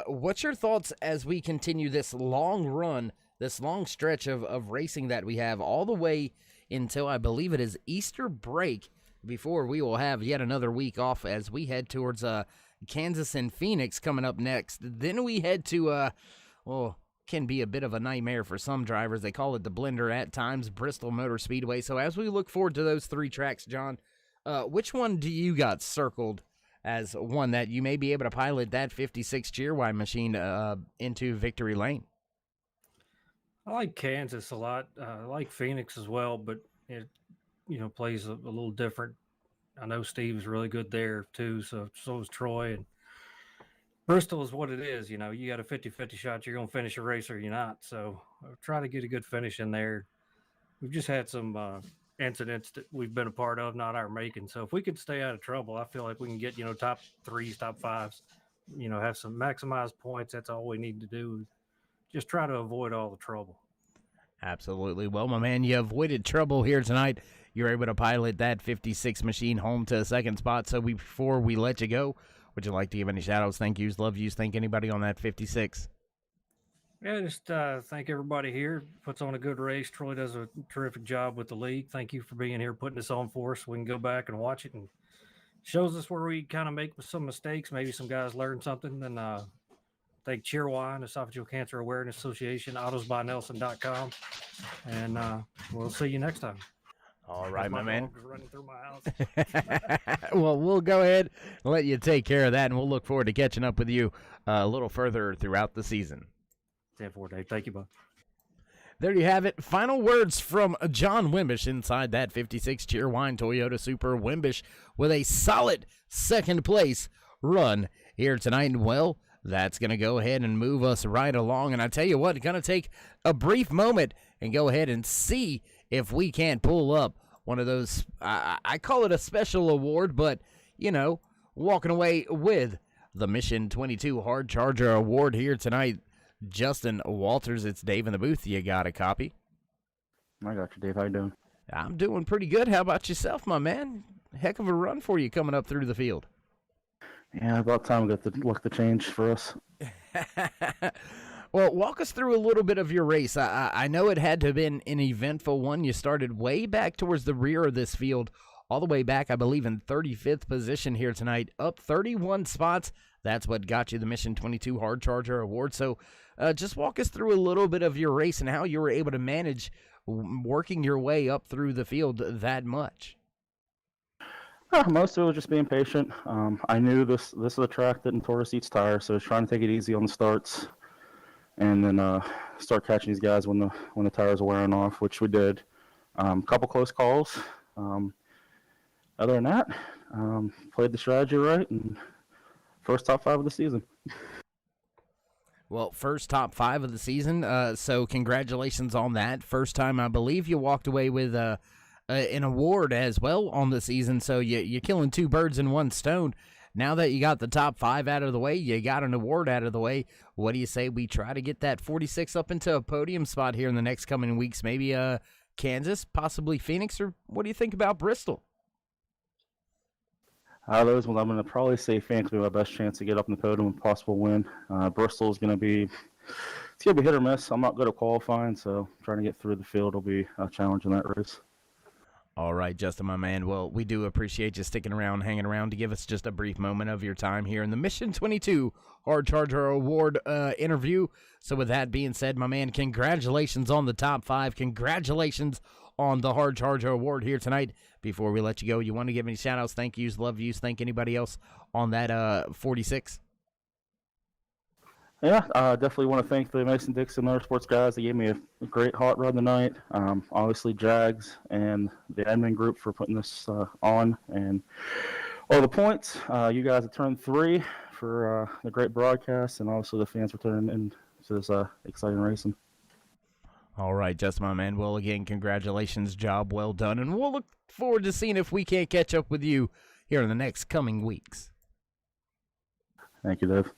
What's your thoughts as we continue this long run, this long stretch of racing that we have all the way until I believe it is Easter break, before we will have yet another week off as we head towards Kansas and Phoenix coming up next. Then we head to, can be a bit of a nightmare for some drivers. They call it the blender at times, Bristol Motor Speedway. So as we look forward to those 3 tracks, John, which one do you got circled as one that you may be able to pilot that 56 Cheerwine machine into victory lane? I like Kansas a lot. I like Phoenix as well, but it plays a little different. I know Steve's really good there too, so is Troy. And Bristol is what it is. You got a 50-50 shot you're going to finish a race or you're not. So I'll try to get a good finish in there. We've just had some incidents that we've been a part of, not our making. So if we could stay out of trouble, I feel like we can get, top 3s, top 5s, have some maximized points. That's all we need to do. Just try to avoid all the trouble. Absolutely. Well, my man, you avoided trouble here tonight. You're able to pilot that 56 machine home to a second spot. So before we let you go, would you like to give any shout-outs, thank yous, love yous, thank anybody on that 56? Yeah, just thank everybody here. Puts on a good race. Troy does a terrific job with the league. Thank you for being here, putting this on for us. We can go back and watch it, and shows us where we kind of make some mistakes. Maybe some guys learn something. And thank Cheerwine, Esophageal Cancer Awareness Association, autosbynelson.com. And we'll see you next time. All right, my man. Dog's running through my house. Well, we'll go ahead and let you take care of that, and we'll look forward to catching up with you a little further throughout the season. 10-4, Dave. Thank you, bud. There you have it. Final words from John Wimbish inside that 56 Cheerwine Toyota Super. Wimbish with a solid second place run here tonight. And, well, that's going to go ahead and move us right along. And I tell you what, going to take a brief moment and go ahead and see if we can't pull up one of those, I call it a special award, but, you know, walking away with the Mission 22 Hard Charger Award here tonight. Justin Walters, it's Dave in the booth. You got a copy? I got you, Dave. How you doing? I'm doing pretty good. How about yourself, my man? Heck of a run for you coming up through the field. Yeah, about time we got the luck to change for us. Well, walk us through a little bit of your race. I know it had to have been an eventful one. You started way back towards the rear of this field, all the way back, I believe, in 35th position here tonight, up 31 spots. That's what got you the Mission 22 Hard Charger Award. So just walk us through a little bit of your race and how you were able to manage working your way up through the field that much. Most of it was just being patient. I knew this is a track that Torres eats tires, so I was trying to take it easy on the starts, and then start catching these guys when the tires are wearing off, which we did. Couple close calls. Other than that, played the strategy right, and first top 5 of the season. Well, first top 5 of the season, so congratulations on that. First time, I believe you walked away with an award as well on the season, so you're killing 2 birds in one stone. Now that you got the top 5 out of the way, you got an award out of the way, what do you say we try to get that 46 up into a podium spot here in the next coming weeks? Maybe Kansas, possibly Phoenix, or what do you think about Bristol? Out of those ones, I'm going to probably say Phoenix will be my best chance to get up in the podium and possible win. Bristol is going to be hit or miss. I'm not good at qualifying, so trying to get through the field will be a challenge in that race. All right, Justin, my man. Well, we do appreciate you sticking around, hanging around to give us just a brief moment of your time here in the Mission 22 Hard Charger Award interview. So with that being said, my man, congratulations on the top 5. Congratulations on the Hard Charger Award here tonight. Before we let you go, you want to give any shout-outs, thank yous, love yous, thank anybody else on that 46? Yeah, definitely want to thank the Mason-Dixon Motorsports guys. They gave me a great hot run tonight. Obviously, Jags and the admin group for putting this on. And all the points. You guys have turned 3 for the great broadcast, and obviously the fans for turning into this exciting racing. All right, Justin, my man. Well, again, congratulations. Job well done. And we'll look forward to seeing if we can't catch up with you here in the next coming weeks. Thank you, Dave.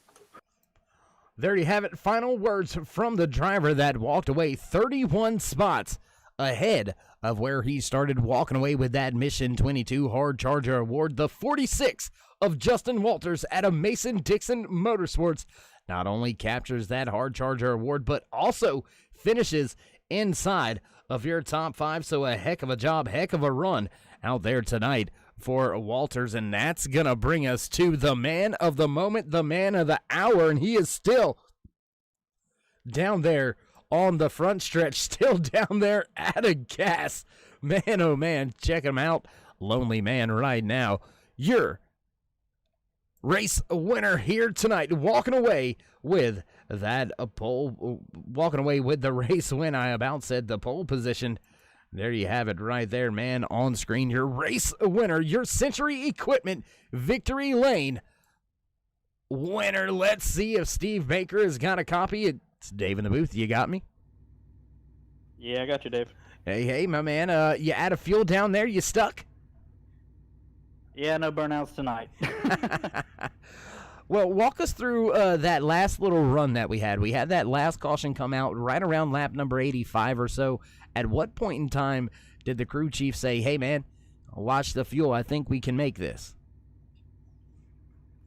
There you have it. Final words from the driver that walked away 31 spots ahead of where he started, walking away with that Mission 22 Hard Charger Award. The 46 of Justin Walters out of Mason-Dixon Motorsports not only captures that Hard Charger Award, but also finishes inside of your top 5. So a heck of a job, heck of a run out there tonight for Walters. And that's going to bring us to the man of the moment, the man of the hour. And he is still down there on the front stretch, still down there out of gas. Man, oh man, check him out. Lonely man right now. Your race winner here tonight, walking away with that pole, walking away with the race win. I about said the pole position. There you have it right there, man, on screen. Your race winner, your Century Equipment Victory Lane winner. Let's see if Steve Baker has got a copy. It's Dave in the booth. You got me? Yeah, I got you, Dave. Hey, my man. You out of fuel down there? You stuck? Yeah, no burnouts tonight. Well, walk us through that last little run that we had. We had that last caution come out right around lap number 85 or so. At what point in time did the crew chief say, hey, man, watch the fuel. I think we can make this?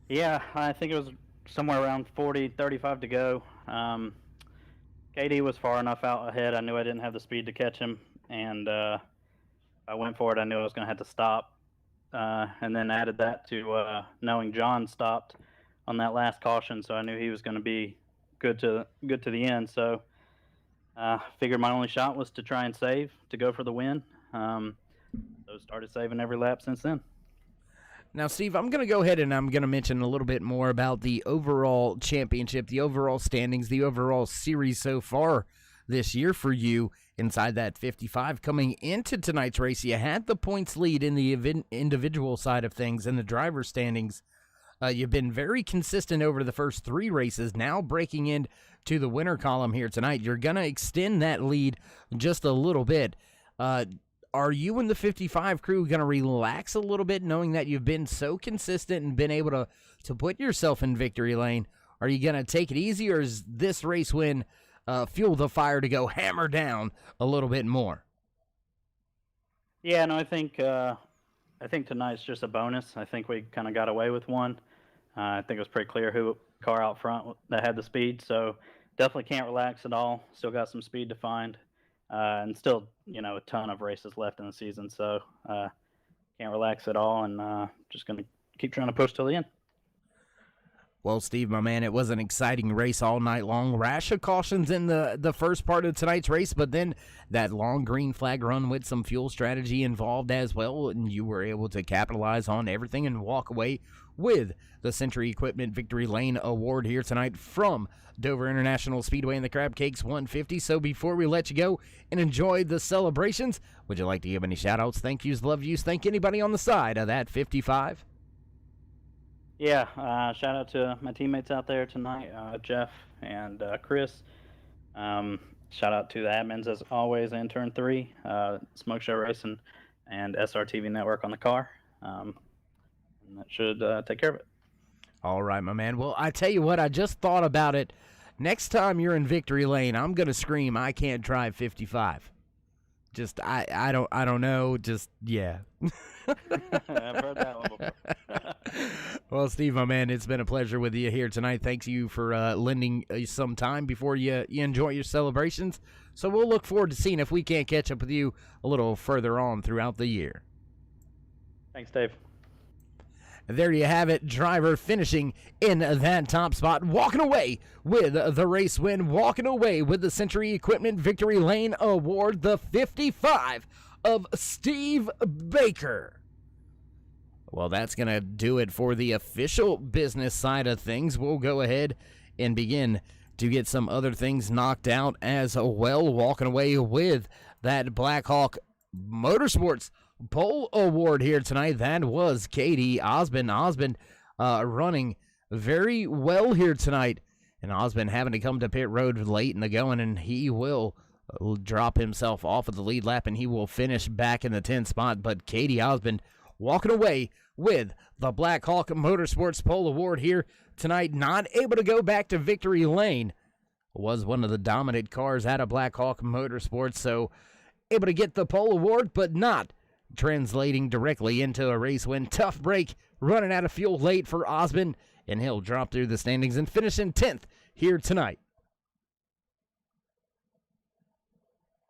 Yeah, I think it was somewhere around 35 to go. KD was far enough out ahead. I knew I didn't have the speed to catch him, and I went for it. I knew I was going to have to stop, and then added that to knowing John stopped on that last caution, so I knew he was going to be good to the end. So figured my only shot was to try and save, to go for the win. So started saving every lap since then. Now, Steve, I'm going to go ahead and I'm going to mention a little bit more about the overall championship, the overall standings, the overall series so far this year for you inside that 55. Coming into tonight's race, you had the points lead in the individual side of things in the driver's standings. You've been very consistent over the first 3 races. Now breaking into the winner column here tonight, you're going to extend that lead just a little bit. Are you and the 55 crew going to relax a little bit knowing that you've been so consistent and been able to put yourself in victory lane? Are you going to take it easy, or is this race win fuel the fire to go hammer down a little bit more? Yeah, no, I think tonight's just a bonus. I think we kind of got away with one. I think it was pretty clear who car out front that had the speed, so definitely can't relax at all. Still got some speed to find. And still, a ton of races left in the season, so can't relax at all, and just going to keep trying to push till the end. Well, Steve, my man, it was an exciting race all night long. Rash of cautions in the first part of tonight's race, but then that long green flag run with some fuel strategy involved as well, and you were able to capitalize on everything and walk away with the Century Equipment Victory Lane Award here tonight from Dover International Speedway in the Crab Cakes 150. So before we let you go and enjoy the celebrations, would you like to give any shout-outs, thank yous, love yous, thank anybody on the side of that 55? Yeah, shout out to my teammates out there tonight, Jeff and Chris. Shout out to the admins as always, Intern 3, Smoke Show Racing, and SRTV Network on the car. And that should take care of it. All right, my man. Well, I tell you what, I just thought about it. Next time you're in victory lane, I'm going to scream, I can't drive 55. Just, I don't know. Just, yeah. I've heard that one before. Well, Steve, my man, it's been a pleasure with you here tonight. Thanks you for lending some time before you enjoy your celebrations. So we'll look forward to seeing if we can't catch up with you a little further on throughout the year. Thanks, Dave. There you have it, driver finishing in that top spot, walking away with the race win, walking away with the Century Equipment Victory Lane Award, the 55 of Steve Baker. Well, that's going to do it for the official business side of things. We'll go ahead and begin to get some other things knocked out as well, walking away with that Blackhawk Motorsports Pole Award here tonight. That was Katie Osmond. Osmond running very well here tonight. And Osmond having to come to pit road late in the going, and he will drop himself off of the lead lap, and he will finish back in the 10th spot. But Katie Osmond walking away with the Blackhawk Motorsports Pole Award here tonight. Not able to go back to victory lane. Was one of the dominant cars out of Blackhawk Motorsports, so able to get the pole award, but not translating directly into a race win. Tough break, running out of fuel late for Osmond, and he'll drop through the standings and finish in 10th here tonight.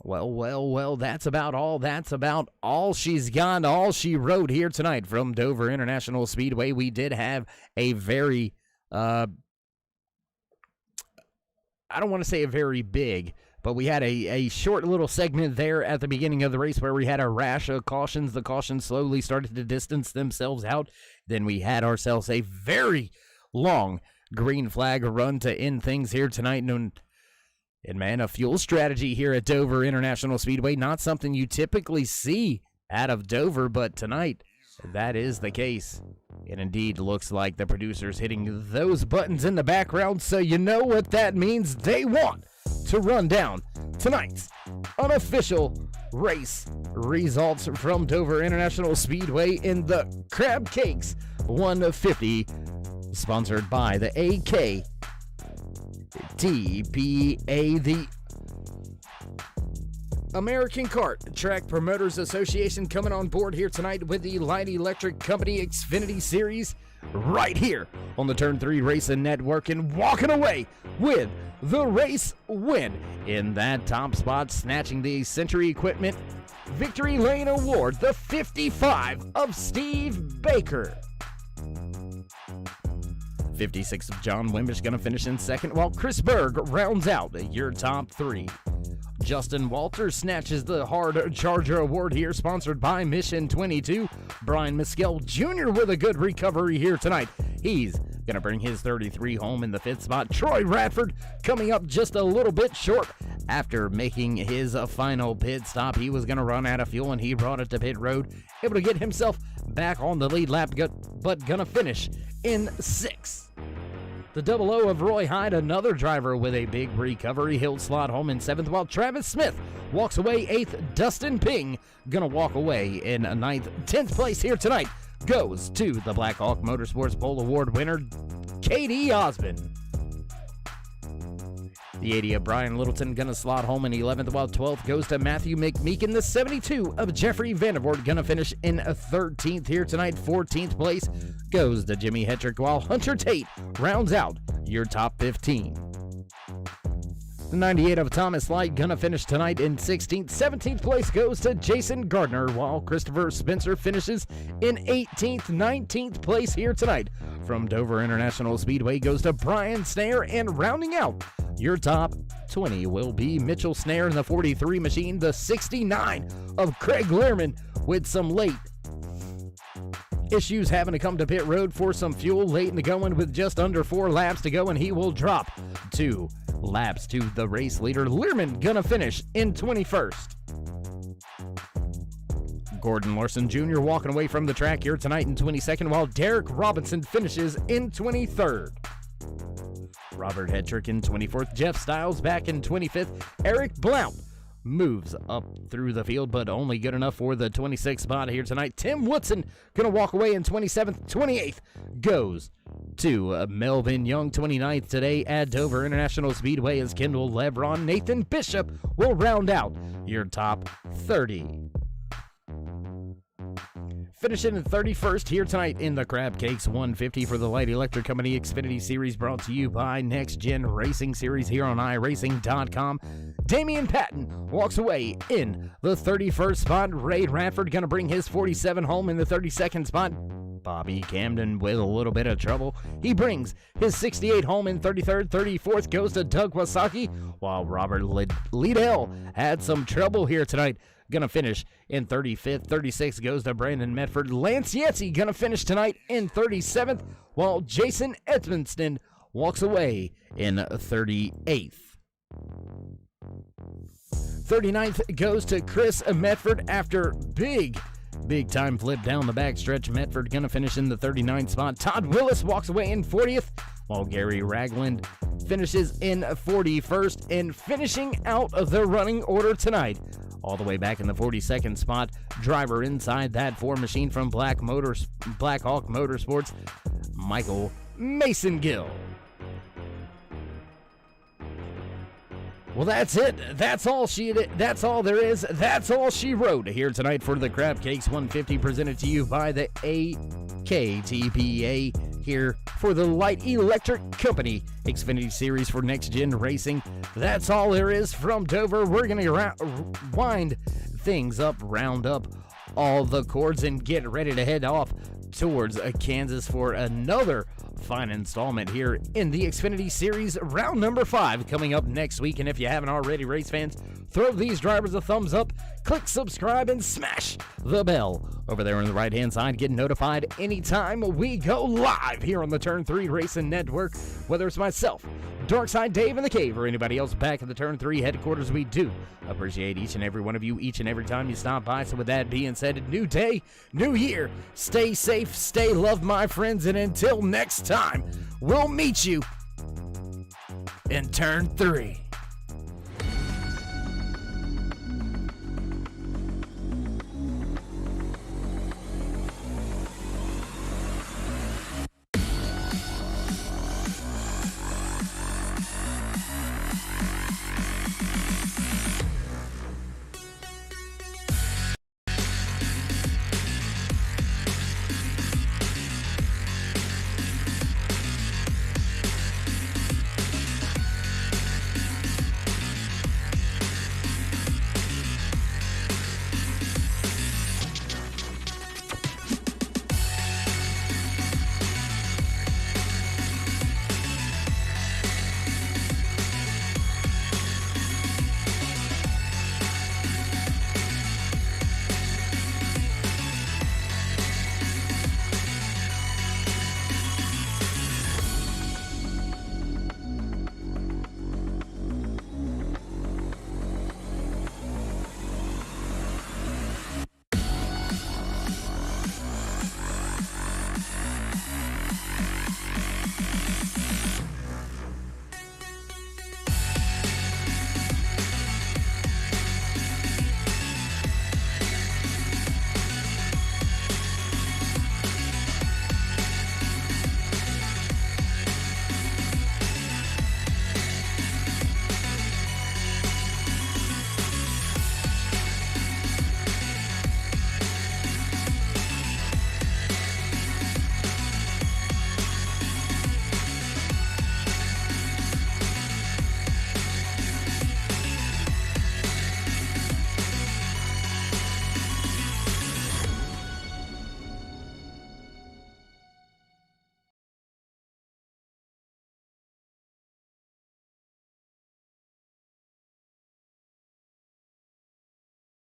Well, that's about all. That's about all she's got, all she wrote here tonight from Dover International Speedway. We did have a very, I don't want to say a very big, but we had a short little segment there at the beginning of the race where we had a rash of cautions. The cautions slowly started to distance themselves out. Then we had ourselves a very long green flag run to end things here tonight. And man, a fuel strategy here at Dover International Speedway, not something you typically see out of Dover, but tonight that is the case. It indeed looks like the producer's hitting those buttons in the background, so you know what that means. They want to run down tonight's unofficial race results from Dover International Speedway in the Crab Cakes 150 sponsored by the AKTPA, the American Kart Track Promoters Association, coming on board here tonight with the light electric company Xfinity Series right here on the Turn 3 Racing Network, and walking away with the race win in that top spot, snatching the Century Equipment Victory Lane Award, the 55 of Steve Baker. 56 of John Wimbish going to finish in second, while Chris Berg rounds out your top three. Justin Walters snatches the Hard Charger Award here, sponsored by Mission 22. Brian Mescal Jr. with a good recovery here tonight. He's going to bring his 33 home in the fifth spot. Troy Radford coming up just a little bit short after making his final pit stop. He was going to run out of fuel, and he brought it to pit road, able to get himself back on the lead lap, but going to finish in sixth. The 00 of Roy Hyde, another driver with a big recovery. He'll slot home in seventh, while Travis Smith walks away eighth. Dustin Ping gonna walk away in ninth. 10th place here tonight goes to the Black Hawk Motorsports Bowl Award winner, Katie Osmond. The 80 of Brian Littleton gonna slot home in 11th, while 12th goes to Matthew McMeekin. The 72 of Jeffrey Vandervoort gonna finish in 13th here tonight. 14th place goes to Jimmy Hetrick, while Hunter Tate rounds out your top 15. The 98 of Thomas Light gonna finish tonight in 16th. 17th place goes to Jason Gardner, while Christopher Spencer finishes in 18th. 19th place here tonight from Dover International Speedway goes to Brian Snare, and rounding out your top 20 will be Mitchell Snare in the 43 machine. The 69 of Craig Learman with some late issues having to come to pit road for some fuel late in the going with just under 4 laps to go, and he will drop 2 laps to the race leader. Learman gonna finish in 21st. Gordon Larson Jr. walking away from the track here tonight in 22nd, while Derek Robinson finishes in 23rd. Robert Hetrick in 24th. Jeff Stiles back in 25th. Eric Blount moves up through the field, but only good enough for the 26th spot here tonight. Tim Woodson gonna walk away in 27th. 28th goes to Melvin Young. 29th today at Dover International Speedway is Kendall Lebron. Nathan Bishop will round out your top 30. Finishing in 31st here tonight in the Crab Cakes 150 for the light electric company Xfinity Series, brought to you by NEXTGEN Racing Series here on iRacing.com. Damian Patton walks away in the 31st spot. Ray Radford gonna bring his 47 home in the 32nd spot. Bobby Camden with a little bit of trouble. He brings his 68 home in 33rd. 34th goes to Doug Wasaki, while Robert Liddell had some trouble here tonight. Gonna finish in 35th. 36th goes to Brandon Medford. Lance Yancey gonna finish tonight in 37th, while Jason Edmonston walks away in 38th. 39th goes to Chris Medford after big time flip down the backstretch. Medford gonna finish in the 39th spot. Todd Willis walks away in 40th, while Gary Ragland finishes in 41st. And finishing out of the running order tonight, all the way back in the 42nd spot, driver inside that 4 machine from Black Hawk Motorsports, Michael Mason-Gill. Well, that's it. That's all there is. That's all she wrote here tonight for the Crab Cakes 150, presented to you by the AKTPA here for the light electric company Xfinity Series for NEXTGEN Racing. That's all there is from Dover. We're going to wind things up, round up all the cords, and get ready to head off towards Kansas for another fine installment here in the Xfinity Series, round number 5, coming up next week. And if you haven't already, race fans, throw these drivers a thumbs up, click subscribe, and smash the bell over there on the right hand side. Get notified anytime we go live here on the Turn 3 Racing Network. Whether it's myself, Darkside Dave in the Cave, or anybody else back at the Turn 3 headquarters, we do appreciate each and every one of you, each and every time you stop by. So with that being said, new day, new year, stay safe, stay loved, my friends, and until next time, we'll meet you in Turn 3.